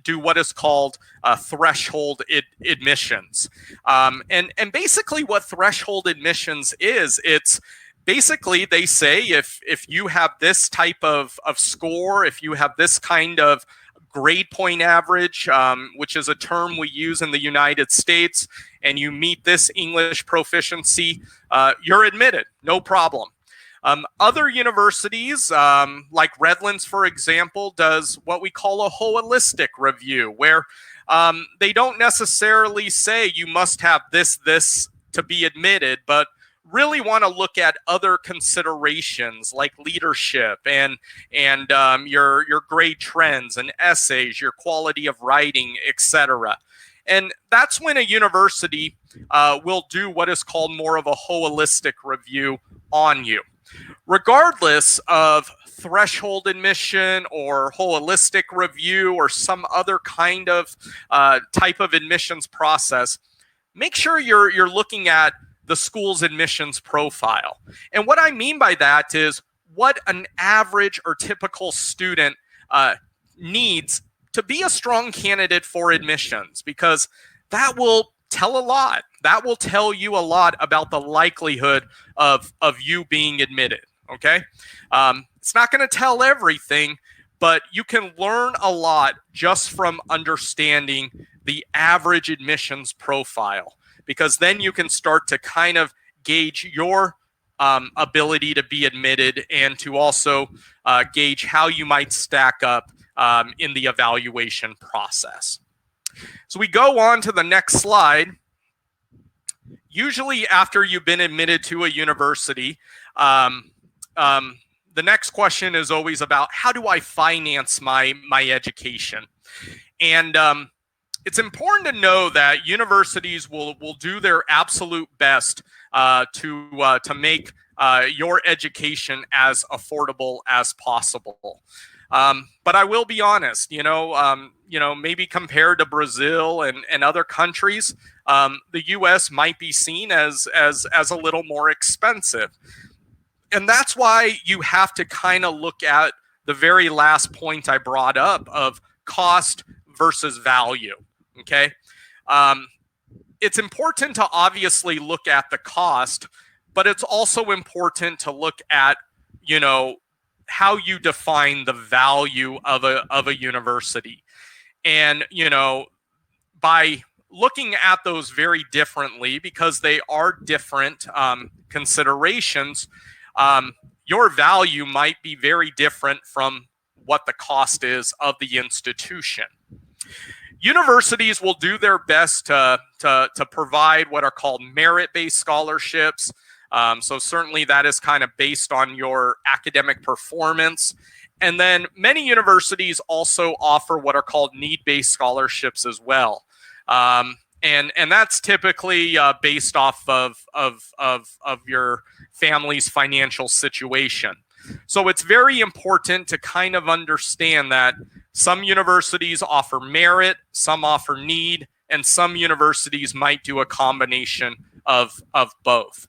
do what is called threshold admissions. And basically what threshold admissions is, it's basically they say if you have this type of score, if you have this kind of grade point average, which is a term we use in the United States, and you meet this English proficiency, you're admitted, no problem. Other universities, like Redlands, for example, does what we call a holistic review, where they don't necessarily say you must have this to be admitted, but really want to look at other considerations like leadership and your grade trends and essays, your quality of writing, etc. And that's when a university will do what is called more of a holistic review on you. Regardless of threshold admission or holistic review or some other kind of type of admissions process, make sure you're looking at the school's admissions profile. And what I mean by that is what an average or typical student needs to be a strong candidate for admissions, because that will tell a lot. That will tell you a lot about the likelihood of you being admitted, okay? It's not going to tell everything, but you can learn a lot just from understanding the average admissions profile, because then you can start to kind of gauge your ability to be admitted and to also gauge how you might stack up in the evaluation process. So we go on to the next slide. Usually after you've been admitted to a university, the next question is always about, how do I finance my education? And it's important to know that universities will do their absolute best to make your education as affordable as possible. But I will be honest, maybe compared to Brazil and other countries, the U.S. might be seen as a little more expensive. And that's why you have to kind of look at the very last point I brought up of cost versus value, okay? It's important to obviously look at the cost, but it's also important to look at, how you define the value of a university. And, by looking at those very differently, because they are different considerations, your value might be very different from what the cost is of the institution. Universities will do their best to provide what are called merit-based scholarships. So certainly that is kind of based on your academic performance. And then many universities also offer what are called need-based scholarships as well. And that's typically based off of your family's financial situation. So it's very important to kind of understand that some universities offer merit, some offer need, and some universities might do a combination of both.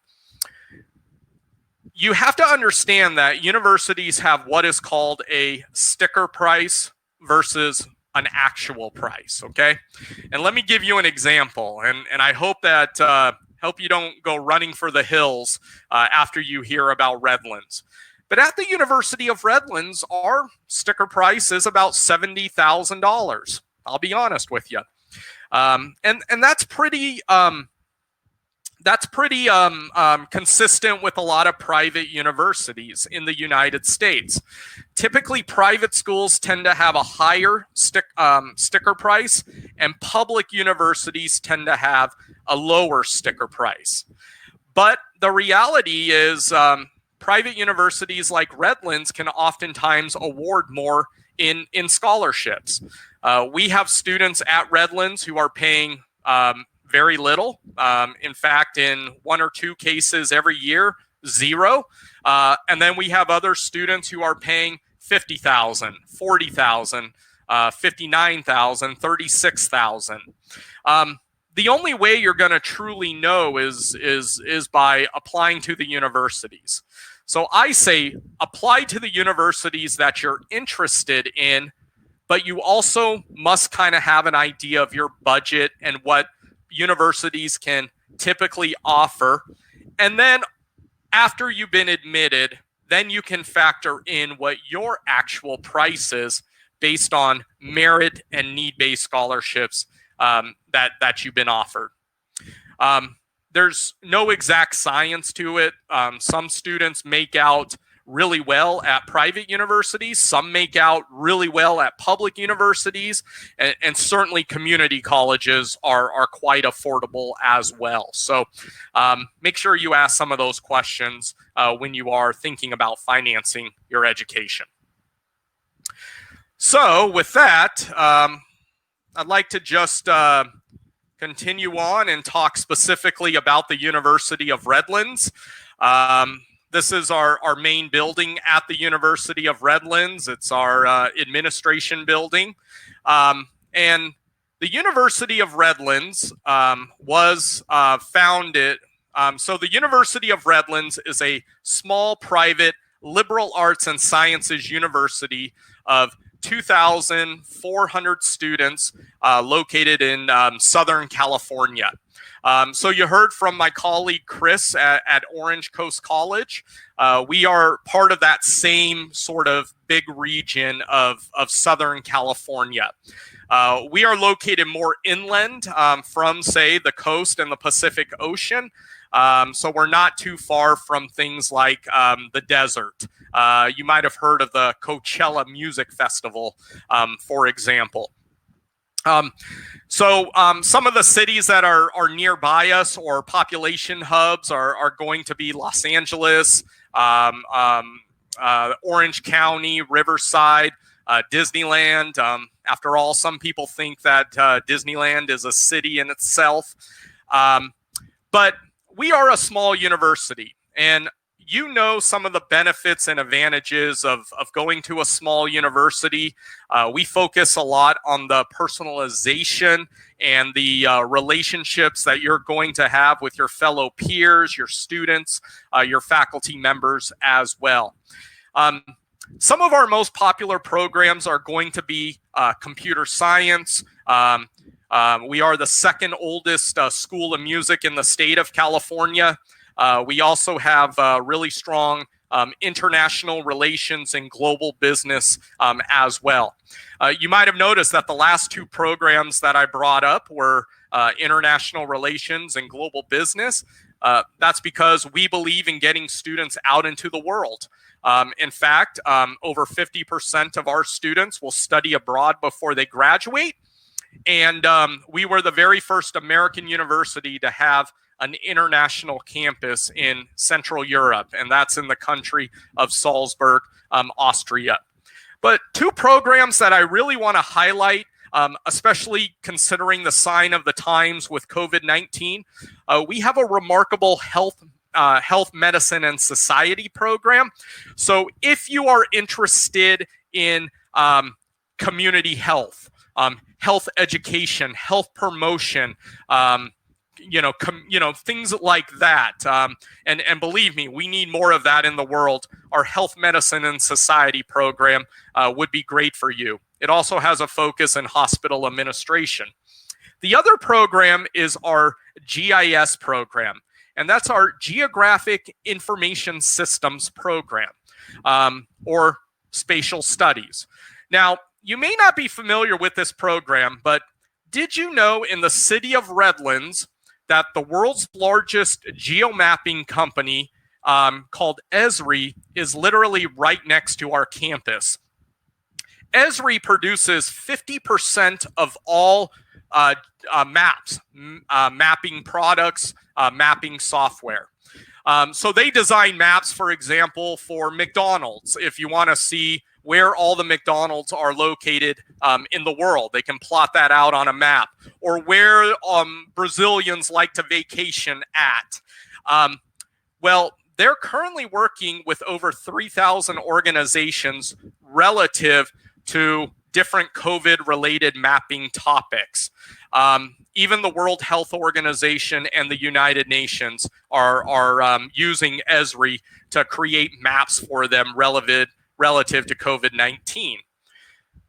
You have to understand that universities have what is called a sticker price versus an actual price, okay? And let me give you an example, and I hope that hope you don't go running for the hills after you hear about Redlands. But at the University of Redlands, our sticker price is about $70,000. I'll be honest with you, and that's pretty consistent with a lot of private universities in the United States. Typically, private schools tend to have a higher sticker price, and public universities tend to have a lower sticker price. But the reality is, private universities like Redlands can oftentimes award more in scholarships. We have students at Redlands who are paying very little. In fact, in 1 or 2 cases every year, $0. And then we have other students who are paying $50,000, $40,000, $59,000, $36,000. The only way you're going to truly know is by applying to the universities. So I say apply to the universities that you're interested in, but you also must kind of have an idea of your budget and what universities can typically offer. And then after you've been admitted, then you can factor in what your actual price is based on merit and need-based scholarships that you've been offered. There's no exact science to it. Some students make out really well at private universities. Some make out really well at public universities. And certainly community colleges are quite affordable as well. So make sure you ask some of those questions when you are thinking about financing your education. So with that, I'd like to just continue on and talk specifically about the University of Redlands. This is our main building at the University of Redlands. It's our administration building. And the University of Redlands was founded. So the University of Redlands is a small private liberal arts and sciences university of 2,400 students located in Southern California. So you heard from my colleague Chris at Orange Coast College. We are part of that same sort of big region of Southern California. We are located more inland from, say, the coast and the Pacific Ocean. So we're not too far from things like the desert. You might have heard of the Coachella Music Festival, for example. So some of the cities that are nearby us or population hubs are going to be Los Angeles, Orange County, Riverside, Disneyland. After all, some people think that Disneyland is a city in itself. But we are a small university, and you know some of the benefits and advantages of going to a small university. We focus a lot on the personalization and the relationships that you're going to have with your fellow peers, your students, your faculty members as well. Some of our most popular programs are going to be computer science. We are the second oldest school of music in the state of California. We also have really strong international relations and global business as well. You might have noticed that the last two programs that I brought up were international relations and global business. That's because we believe in getting students out into the world. In fact, over 50% of our students will study abroad before they graduate. And we were the very first American university to have an international campus in Central Europe, and that's in the country of Salzburg, Austria. But two programs that I really want to highlight, especially considering the sign of the times with COVID-19, we have a remarkable health medicine and society program. So if you are interested in community health, health education, health promotion, things like that. And believe me, we need more of that in the world. Our health medicine and society program would be great for you. It also has a focus in hospital administration. The other program is our GIS program, and that's our Geographic Information Systems program, or spatial studies. Now, you may not be familiar with this program, but did you know in the city of Redlands that the world's largest geomapping company called Esri is literally right next to our campus? Esri produces 50% of all maps, mapping products, mapping software. So they design maps, for example, for McDonald's. If you want to see where all the McDonald's are located in the world, they can plot that out on a map, or where Brazilians like to vacation at. Well, they're currently working with over 3,000 organizations relative to different COVID-related mapping topics. Even the World Health Organization and the United Nations are using Esri to create maps for them relative to COVID-19.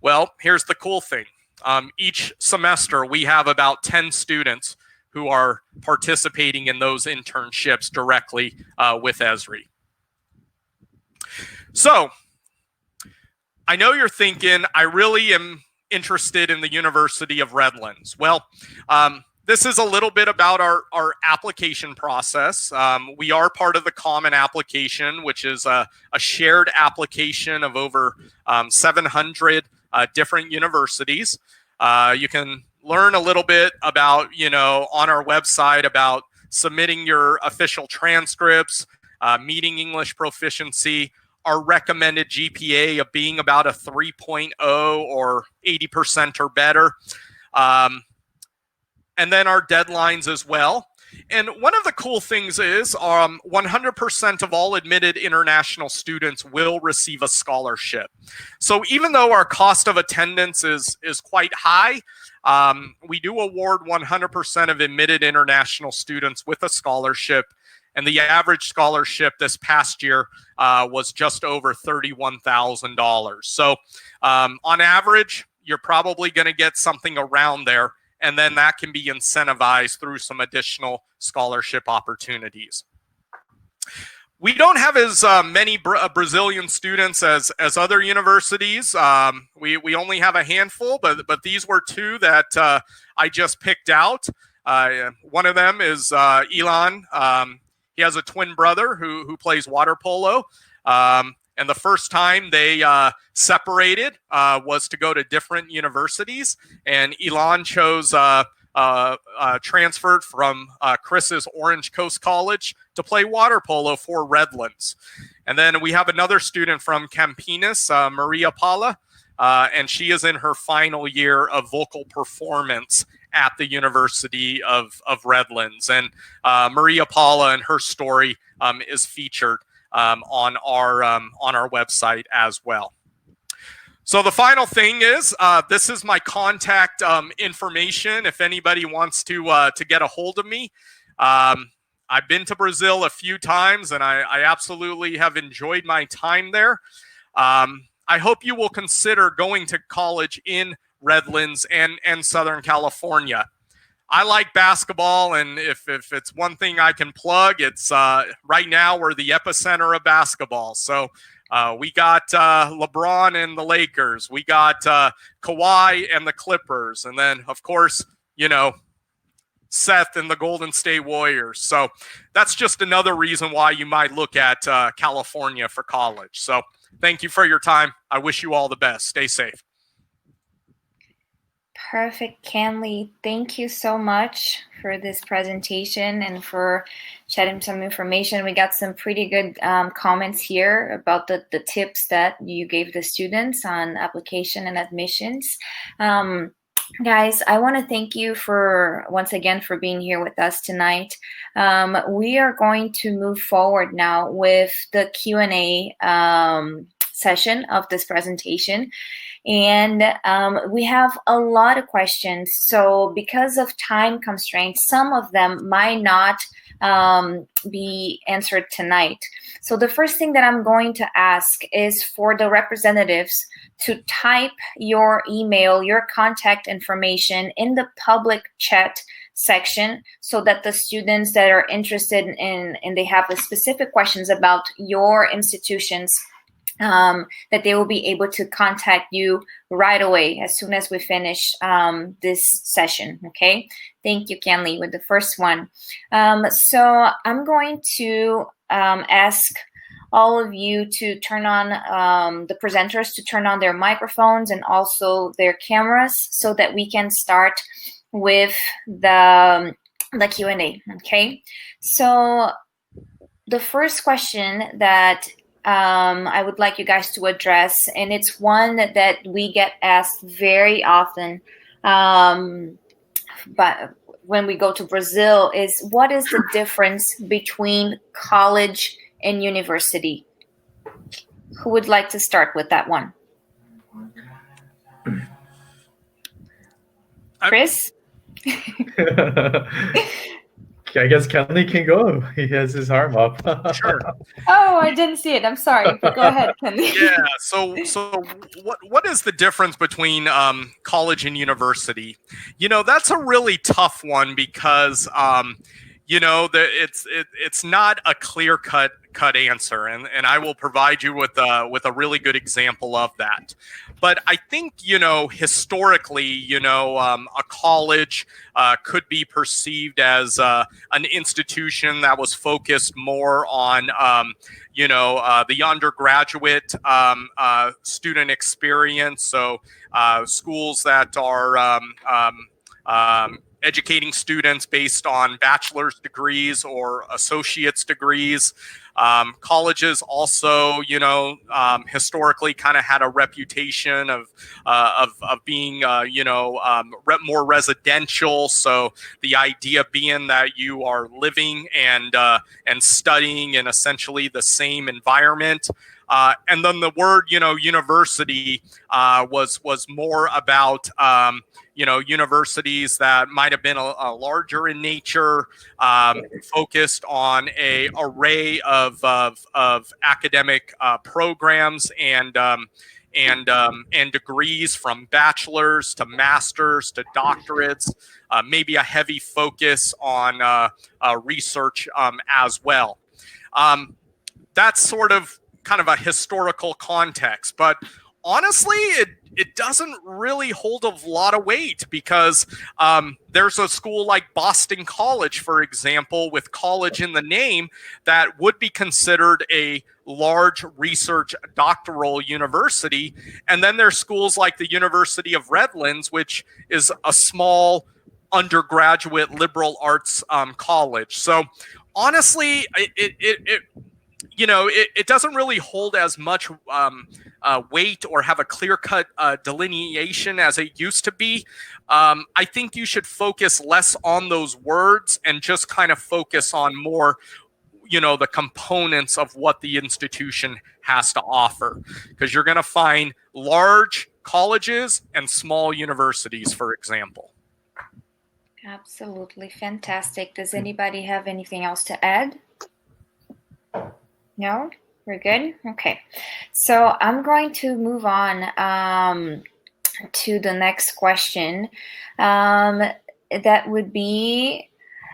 Well, here's the cool thing. Each semester, we have about 10 students who are participating in those internships directly with Esri. So, I know you're thinking, I really am interested in the University of Redlands. Well, this is a little bit about our application process. We are part of the Common Application, which is a shared application of over 700 different universities. You can learn a little bit about, on our website about submitting your official transcripts, meeting English proficiency, our recommended GPA of being about a 3.0 or 80% or better. And then our deadlines as well. And one of the cool things is 100% of all admitted international students will receive a scholarship. So even though our cost of attendance is quite high, we do award 100% of admitted international students with a scholarship. And the average scholarship this past year was just over $31,000. So on average, you're probably going to get something around there. And then that can be incentivized through some additional scholarship opportunities. We don't have as many Brazilian students as other universities. We only have a handful, but these were two that I just picked out. One of them is Elon. He has a twin brother who plays water polo. And the first time they separated was to go to different universities. And Elon chose transferred from Chris's Orange Coast College to play water polo for Redlands. And then we have another student from Campinas, Maria Paula, and she is in her final year of vocal performance at the University of Redlands. And Maria Paula and her story is featured on our website as well. So the final thing is, this is my contact information. If anybody wants to get a hold of me, I've been to Brazil a few times, and I absolutely have enjoyed my time there. I hope you will consider going to college in Redlands and Southern California. I like basketball, and if it's one thing I can plug, it's right now we're the epicenter of basketball. So we got LeBron and the Lakers. We got Kawhi and the Clippers. And then, of course, Seth and the Golden State Warriors. So that's just another reason why you might look at California for college. So thank you for your time. I wish you all the best. Stay safe. Perfect, Kenley. Thank you so much for this presentation and for shedding some information. We got some pretty good comments here about the tips that you gave the students on application and admissions. Guys, I want to thank you once again for being here with us tonight. We are going to move forward now with the Q&A session of this presentation. And we have a lot of questions. So because of time constraints, some of them might not be answered tonight. So the first thing that I'm going to ask is for the representatives to type your email, your contact information in the public chat section so that the students that are interested in and they have the specific questions about your institutions, that they will be able to contact you right away as soon as we finish this session, okay? Thank you, Kenley, with the first one. So I'm going to ask all of you to turn on, the presenters to turn on their microphones and also their cameras so that we can start with the Q&A, okay? So the first question that I would like you guys to address, and it's one that we get asked very often, but when we go to Brazil, is what is the difference between college and university? Who would like to start with that one? Chris? I guess Kenley can go. He has his arm up. Sure. Oh, I didn't see it. I'm sorry, but go ahead, Kenley. Yeah. So what is the difference between college and university? That's a really tough one because it's not a clear cut answer, and I will provide you with a really good example of that. But I think historically, a college could be perceived as an institution that was focused more on the undergraduate student experience. So schools that are educating students based on bachelor's degrees or associate's degrees. Colleges also, historically kind of had a reputation of being, more residential. So the idea being that you are living and studying in essentially the same environment. And then the word, university was more about, universities that might have been a larger in nature, focused on a array of academic programs and degrees from bachelor's to master's to doctorates, maybe a heavy focus on research as well. That's sort of kind of a historical context, but honestly, it doesn't really hold a lot of weight because there's a school like Boston College, for example, with college in the name, that would be considered a large research doctoral university. And then there's schools like the University of Redlands, which is a small undergraduate liberal arts college. So honestly, it doesn't really hold as much weight or have a clear-cut delineation as it used to be. I think you should focus less on those words and just kind of focus on more, the components of what the institution has to offer. Because you're going to find large colleges and small universities, for example. Absolutely fantastic. Does anybody have anything else to add? No? We're good? Okay. So I'm going to move on to the next question. That would be,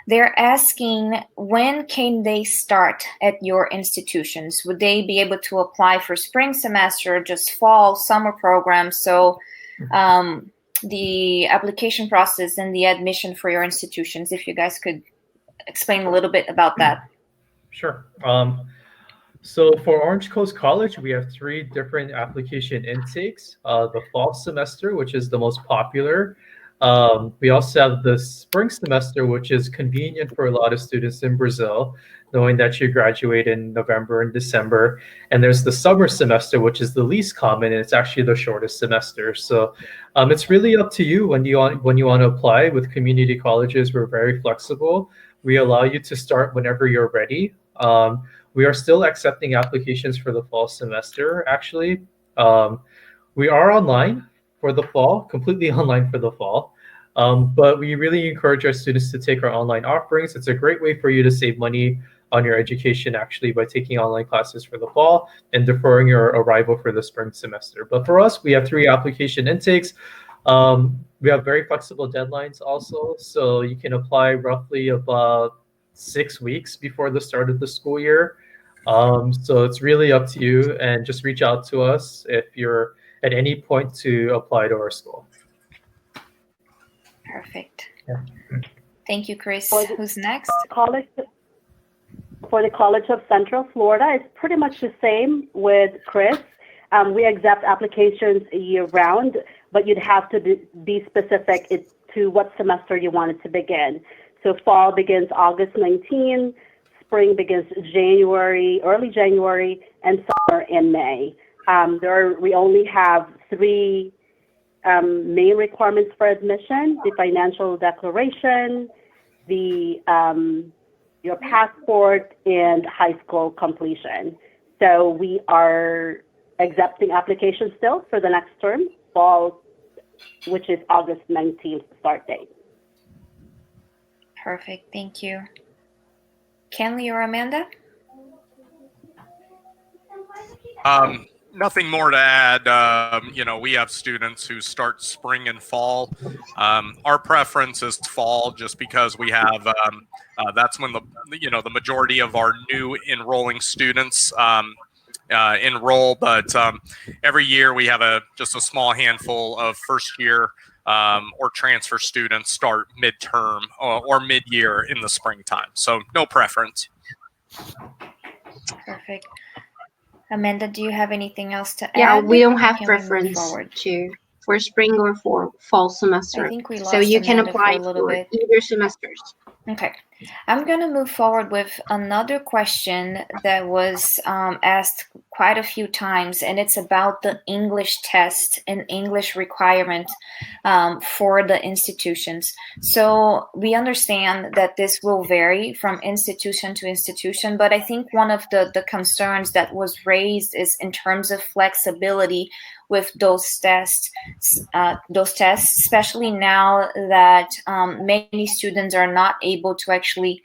they're asking, when can they start at your institutions? Would they be able to apply for spring semester, just fall, summer programs? So the application process and the admission for your institutions, if you guys could explain a little bit about that. Sure. So for Orange Coast College, we have 3 different application intakes. The fall semester, which is the most popular. We also have the spring semester, which is convenient for a lot of students in Brazil, knowing that you graduate in November and December. And there's the summer semester, which is the least common, and it's actually the shortest semester. So it's really up to you when you want to apply. With community colleges, we're very flexible. We allow you to start whenever you're ready. We are still accepting applications for the fall semester, actually. We are online for the fall, completely online for the fall. But we really encourage our students to take our online offerings. It's a great way for you to save money on your education, actually, by taking online classes for the fall and deferring your arrival for the spring semester. But for us, we have 3 application intakes. We have very flexible deadlines also. So you can apply roughly about 6 weeks before the start of the school year. So it's really up to you, and just reach out to us if you're at any point to apply to our school. Perfect. Yeah. Thank you, Chris. Who's next? For the College of Central Florida, it's pretty much the same with Chris. We accept applications year-round, but you'd have to be specific to what semester you want it to begin. So fall begins August 19, spring begins early January, and summer in May. We only have 3 main requirements for admission: the financial declaration, your passport, and high school completion. So we are accepting applications still for the next term, fall, which is August 19th start date. Perfect. Thank you. Kenley or Amanda? Nothing more to add. We have students who start spring and fall. Our preference is fall, just because we have that's when the majority of our new enrolling students enroll. But every year we have just a small handful of first year or transfer students start midterm or mid-year in the springtime. So no preference. Perfect. Amanda, do you have anything else to add? Yeah, we don't have Can preference for spring or for fall semester. I think we lost so you can Amanda apply for a little bit. either semesters. Okay. I'm going to move forward with another question that was asked quite a few times, and it's about the English test and English requirement for the institutions. So we understand that this will vary from institution to institution, but I think one of the concerns that was raised is in terms of flexibility with those tests, especially now that many students are not able to actually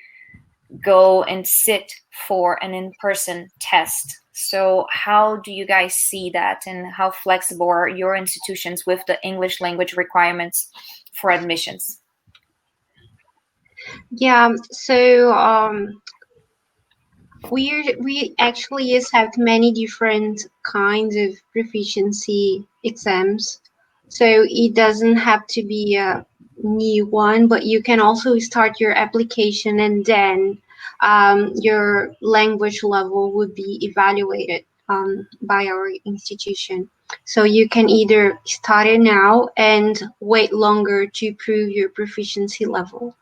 go and sit for an in-person test. So how do you guys see that, and how flexible are your institutions with the English language requirements for admissions? Yeah, so we actually accept many different kinds of proficiency exams. So it doesn't have to be a new one, but you can also start your application and then your language level would be evaluated by our institution. So you can either start it now and wait longer to prove your proficiency level.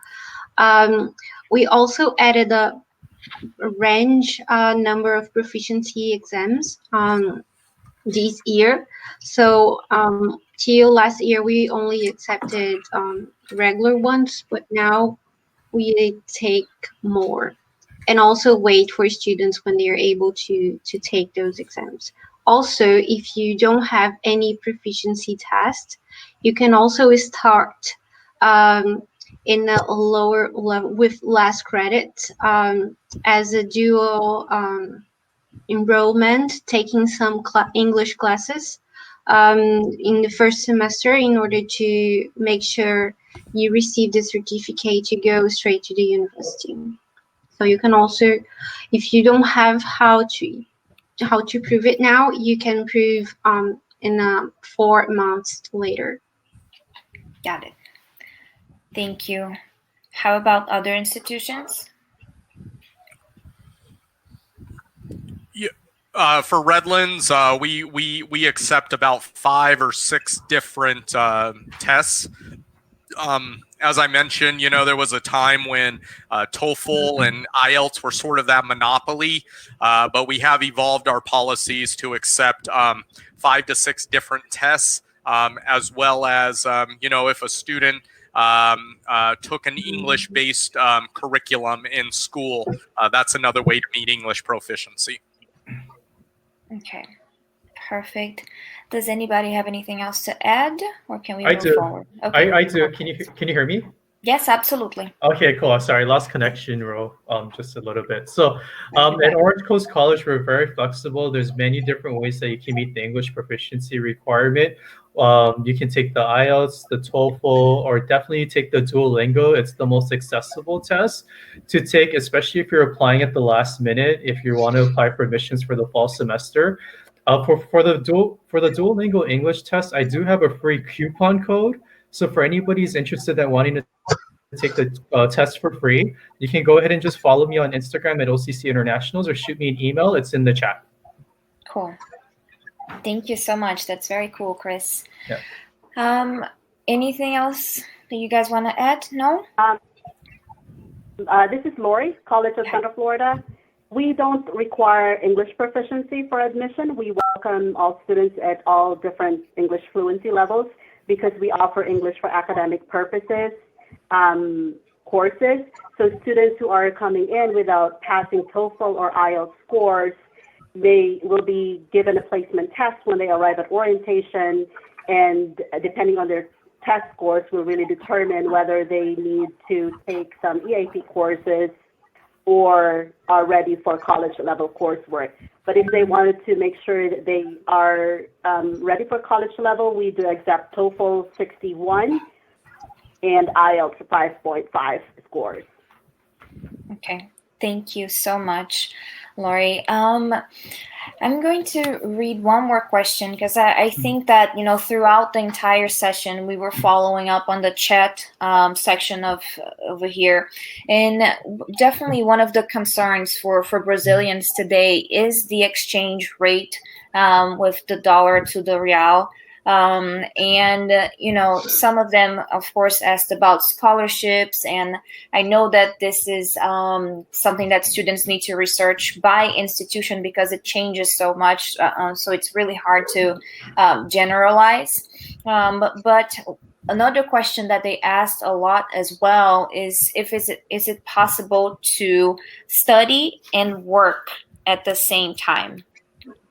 We also added a range number of proficiency exams this year. So till last year, we only accepted regular ones, but now we take more and also wait for students when they are able to take those exams. Also, if you don't have any proficiency test, you can also start in a lower level with less credit as a dual enrollment, taking some English classes in the first semester in order to make sure you receive the certificate to go straight to the university. So you can also, if you don't have how to prove it now, you can prove in 4 months later. Got it. Thank you. How about other institutions? Yeah, for Redlands, we accept about 5 or 6 different tests. As I mentioned, there was a time when TOEFL and IELTS were sort of that monopoly, but we have evolved our policies to accept 5 to 6 different tests, as well as, if a student took an English-based curriculum in school, that's another way to meet English proficiency. Okay, perfect. Does anybody have anything else to add, or can we move forward? Okay. I do. Can you hear me? Yes, absolutely. Okay, cool. Sorry, lost connection, just a little bit. So at Orange Coast College, we're very flexible. There's many different ways that you can meet the English proficiency requirement. You can take the IELTS, the TOEFL, or definitely take the Duolingo. It's the most accessible test to take, especially if you're applying at the last minute, if you want to apply for admissions for the fall semester. For the Duolingo English test, I do have a free coupon code. So for anybody who's interested in wanting to take the test for free, you can go ahead and just follow me on Instagram at OCC Internationals or shoot me an email. It's in the chat. Cool. Thank you so much. That's very cool, Chris. Yeah. Anything else that you guys want to add? No? This is Lori, College of Central Florida. We don't require English proficiency for admission. We welcome all students at all different English fluency levels because we offer English for academic purposes courses. So students who are coming in without passing TOEFL or IELTS scores, they will be given a placement test when they arrive at orientation, and depending on their test scores will really determine whether they need to take some EAP courses or are ready for college level coursework. But if they wanted to make sure that they are ready for college level, we do accept TOEFL 61 and IELTS 5.5 scores. Okay, thank you so much, Lori. I'm going to read one more question because I think that, throughout the entire session, we were following up on the chat section of over here. And definitely one of the concerns for Brazilians today is the exchange rate with the dollar to the real. Some of them, of course, asked about scholarships, and I know that this is something that students need to research by institution because it changes so much, so it's really hard to generalize. But another question that they asked a lot as well is is it possible to study and work at the same time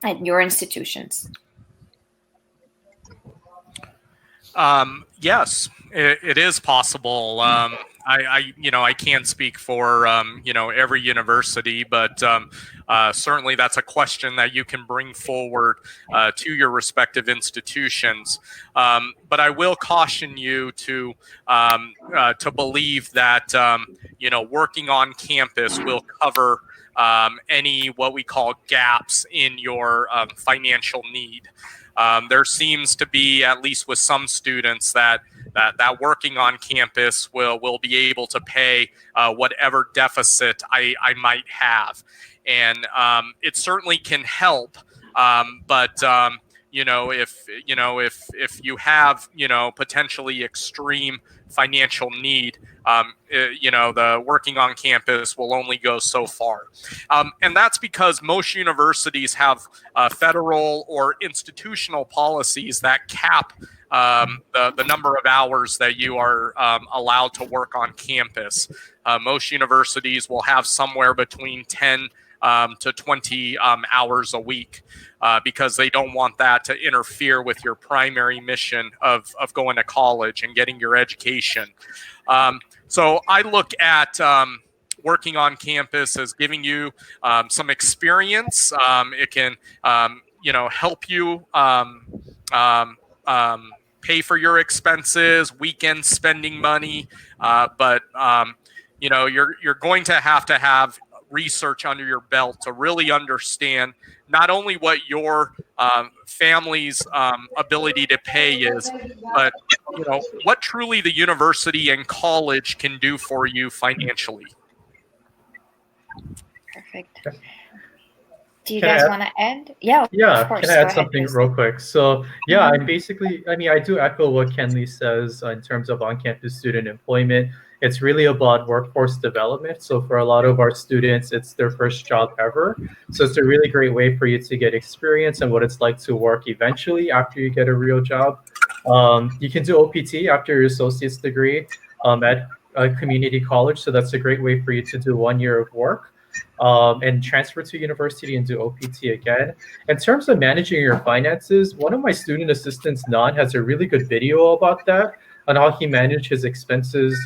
at your institutions? Yes, it is possible. I can't speak for every university, but certainly that's a question that you can bring forward to your respective institutions. But I will caution you to believe that working on campus will cover any what we call gaps in your financial need. There seems to be, at least with some students, that working on campus will be able to pay whatever deficit I might have, and it certainly can help. But if you have potentially extreme financial need, the working on campus will only go so far, and that's because most universities have federal or institutional policies that cap the number of hours that you are allowed to work on campus. Most universities will have somewhere between 10 to 20 hours a week because they don't want that to interfere with your primary mission of going to college and getting your education. So I look at working on campus as giving you some experience. It can help you pay for your expenses, weekend spending money, but you're going to have research under your belt to really understand not only what your family's ability to pay is, but what truly the university and college can do for you financially. Perfect. Do you guys want to add? Yeah, yeah. Of course. Can I add something real quick? So yeah, I do echo what Kenley says in terms of on-campus student employment. It's really about workforce development. So for a lot of our students, it's their first job ever. So it's a really great way for you to get experience and what it's like to work eventually after you get a real job. You can do OPT after your associate's degree at a community college. So that's a great way for you to do 1 year of work. And transfer to university and do OPT again. In terms of managing your finances, one of my student assistants, Nan, has a really good video about that, on how he managed his expenses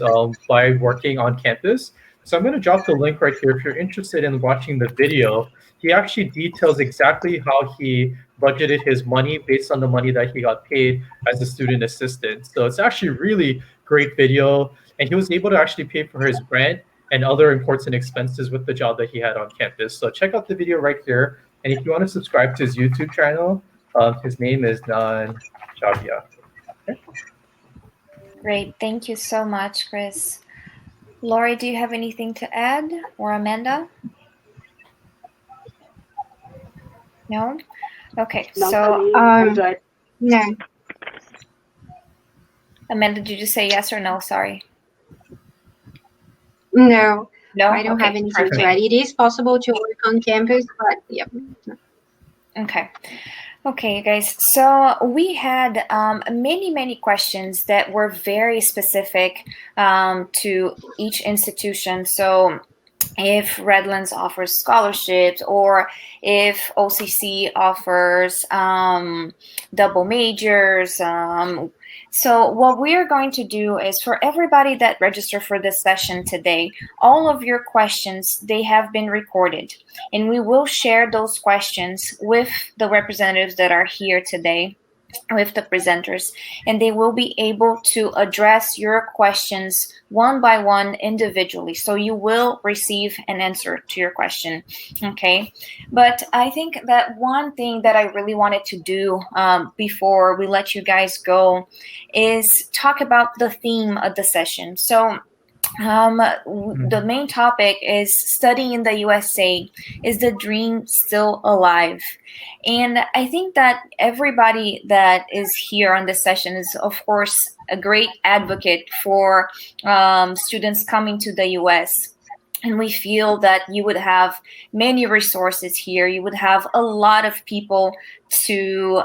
by working on campus. So I'm going to drop the link right here. If you're interested in watching the video, he actually details exactly how he budgeted his money based on the money that he got paid as a student assistant. So it's actually a really great video. And he was able to actually pay for his rent and other important expenses with the job that he had on campus. So check out the video right here. And if you want to subscribe to his YouTube channel, his name is Nan Javia. Okay. Great. Thank you so much, Chris. Lori, do you have anything to add? Or Amanda? No? Okay. So no. Amanda, did you say yes or no? Sorry. No, No, I don't have anything perfect. to add. It is possible to work on campus, but yeah. Okay. Okay, you guys. So we had many questions that were very specific to each institution. So if Redlands offers scholarships, or if OCC offers double majors. So what we are going to do is, for everybody that registered for this session today, all of your questions, they have been recorded, and we will share those questions with the representatives that are here today, with the presenters, and they will be able to address your questions one by one individually. So you will receive an answer to your question, okay? But I think that one thing that I really wanted to do before we let you guys go is talk about the theme of the session. So The main topic is studying in the USA. Is the dream still alive? And I think that everybody that is here on this session is, of course, a great advocate for students coming to the US. And we feel that you would have many resources here. You would have a lot of people to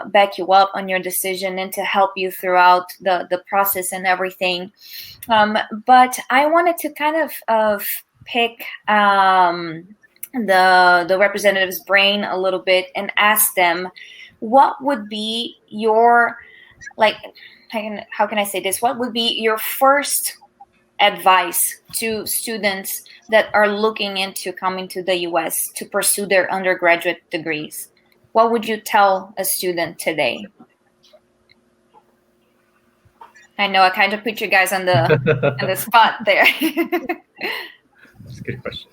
back you up on your decision and to help you throughout the process and everything. But I wanted to kind of pick the representative's brain a little bit and ask them, what would be your, like, how can I say this? What would be your first advice to students that are looking into coming to the US to pursue their undergraduate degrees? What would you tell a student today? I know I kind of put you guys on the spot there. That's a good question.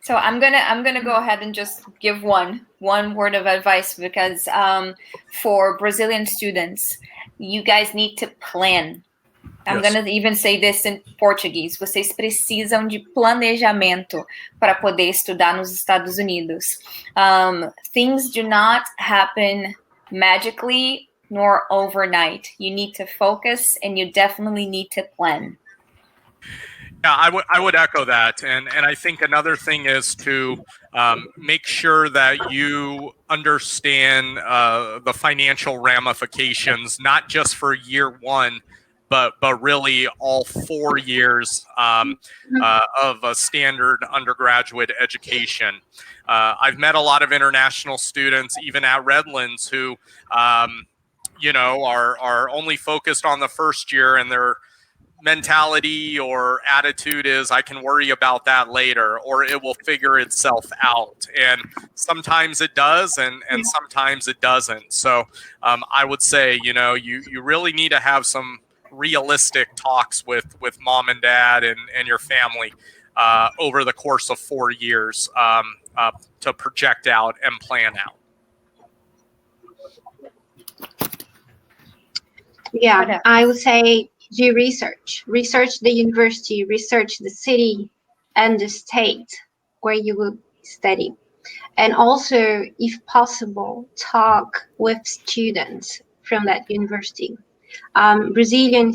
So I'm gonna go ahead and just give one word of advice, because for Brazilian students, you guys need to plan. I'm Yes. gonna even say this in Portuguese. Vocês precisam de planejamento para poder estudar nos Estados Unidos. Things do not happen magically nor overnight. You need to focus, and you definitely need to plan. Yeah, I would echo that, and I think another thing is to make sure that you understand the financial ramifications, not just for year one, but really all 4 years of a standard undergraduate education. I've met a lot of international students, even at Redlands, who are only focused on the first year, and their mentality or attitude is, I can worry about that later, or it will figure itself out. And sometimes it does, and sometimes it doesn't. So I would say, you really need to have some realistic talks with mom and dad and your family over the course of 4 years to project out and plan out. Yeah, I would say do research the university, research the city and the state where you will study, and also, if possible, talk with students from that university, Brazilian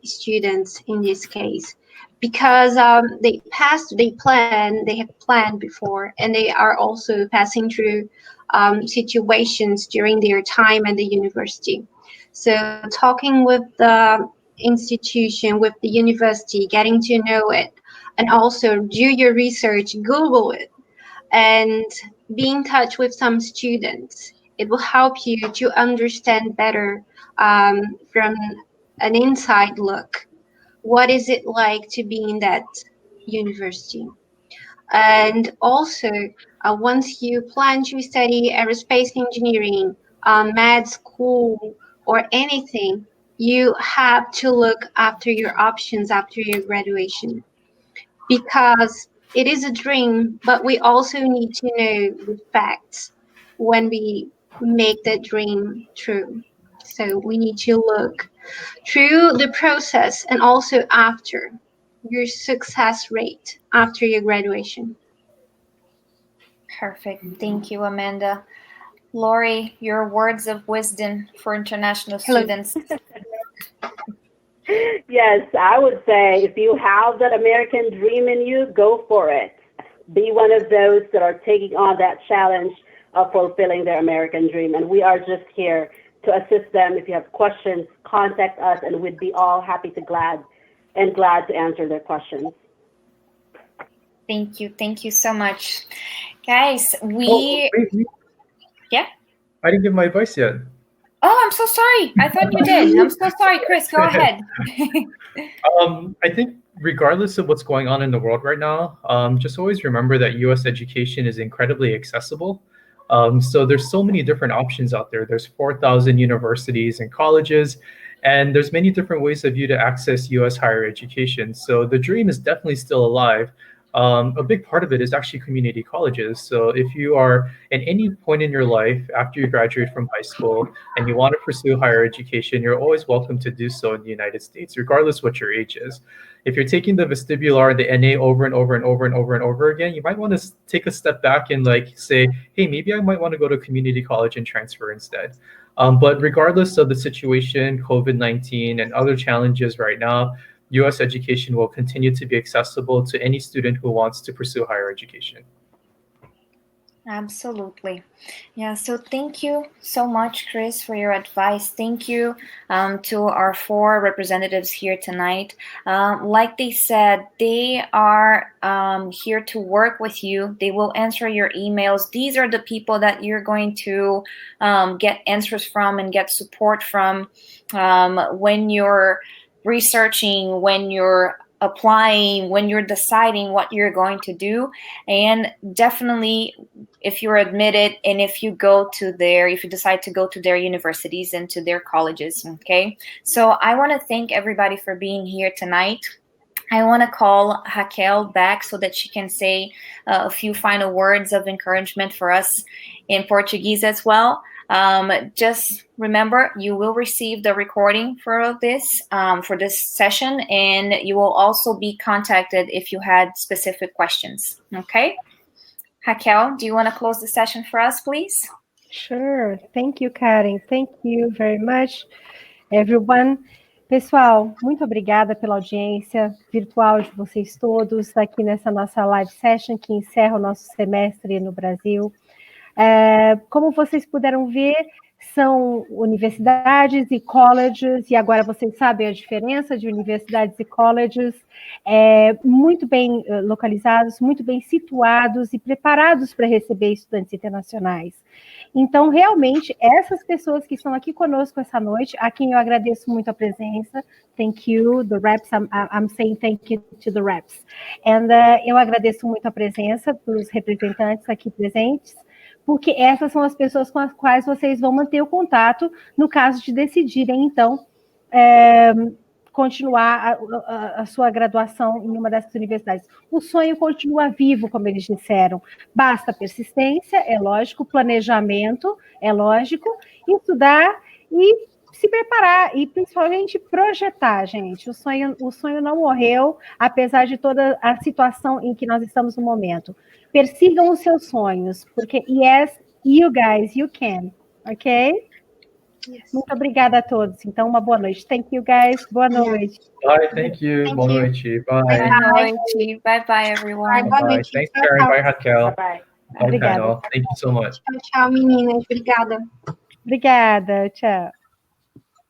students in this case, because they have planned before, and they are also passing through situations during their time at the university. So talking with the institution, with the university, getting to know it, and also do your research, Google it, and be in touch with some students. It will help you to understand better from an inside look. What is it like to be in that university? And also, once you plan to study aerospace engineering, med school, or anything, you have to look after your options after your graduation, because it is a dream, but we also need to know the facts when we make that dream true. So we need to look through the process and also after your success rate after your graduation. Perfect. Thank you, Amanda. Lori, your words of wisdom for international students. Yes, I would say if you have that American dream in you, go for it. Be one of those that are taking on that challenge of fulfilling their American dream. And we are just here to assist them. If you have questions, contact us, and we'd be all happy to glad to answer their questions. Thank you. Thank you so much. Guys, Wait. Yeah? I didn't give my advice yet. Oh, I'm so sorry. I thought you did. I'm so sorry, Chris. Go ahead. I think regardless of what's going on in the world right now, just always remember that U.S. education is incredibly accessible. So there's so many different options out there. There's 4,000 universities and colleges, and there's many different ways of you to access U.S. higher education. So the dream is definitely still alive. a big part of it is actually community colleges. So if you are at any point in your life after you graduate from high school and you want to pursue higher education, you're always welcome to do so in the United States, regardless what your age is. If you're taking the vestibular and the NA over and over and over and over and over again, you might want to take a step back and like say, hey, maybe I might want to go to community college and transfer instead. But regardless of the situation, COVID-19 and other challenges right now, US education will continue to be accessible to any student who wants to pursue higher education. Absolutely. Yeah, so thank you so much, Chris, for your advice. Thank you to our 4 representatives here tonight. Like they said, they are here to work with you. They will answer your emails. These are the people that you're going to get answers from and get support from when you're researching, when you're applying, when you're deciding what you're going to do. And definitely, if you're admitted and if you decide to go to their universities and to their colleges, okay? So I want to thank everybody for being here tonight. I want to call Raquel back so that she can say a few final words of encouragement for us in Portuguese as well. Just remember, you will receive the recording for this session, and you will also be contacted if you had specific questions. Okay? Raquel, do you want to close the session for us, please? Sure. Thank you, Karen. Thank you very much, everyone. Pessoal, muito obrigada pela audiência virtual de vocês todos aqui nessa nossa live session que encerra o nosso semestre no Brasil. Como vocês puderam ver, são universidades e colleges, e agora vocês sabem a diferença de universidades e colleges, muito bem localizados, muito bem situados e preparados para receber estudantes internacionais. Então, realmente, essas pessoas que estão aqui conosco essa noite, a quem eu agradeço muito a presença, thank you, the reps, I'm saying thank you to the reps. And eu agradeço muito a presença dos representantes aqui presentes, porque essas são as pessoas com as quais vocês vão manter o contato no caso de decidirem, então, continuar a sua graduação em uma dessas universidades. O sonho continua vivo, como eles disseram. Basta persistência, é lógico, planejamento, é lógico, estudar e se preparar e principalmente projetar, gente. O sonho não morreu, apesar de toda a situação em que nós estamos no momento. Persigam os seus sonhos, porque yes, you guys, you can, ok? Yes. Muito obrigada a todos. Então, uma boa noite. Thank you, guys. Boa noite. Bye, thank you. Boa noite. Bye. Boa noite. Bye, everyone. Bye. Thanks, Karen. Bye, Raquel. Bye. Bye, panel. Thank you so much. Tchau, tchau, meninas. Obrigada. Obrigada. Tchau.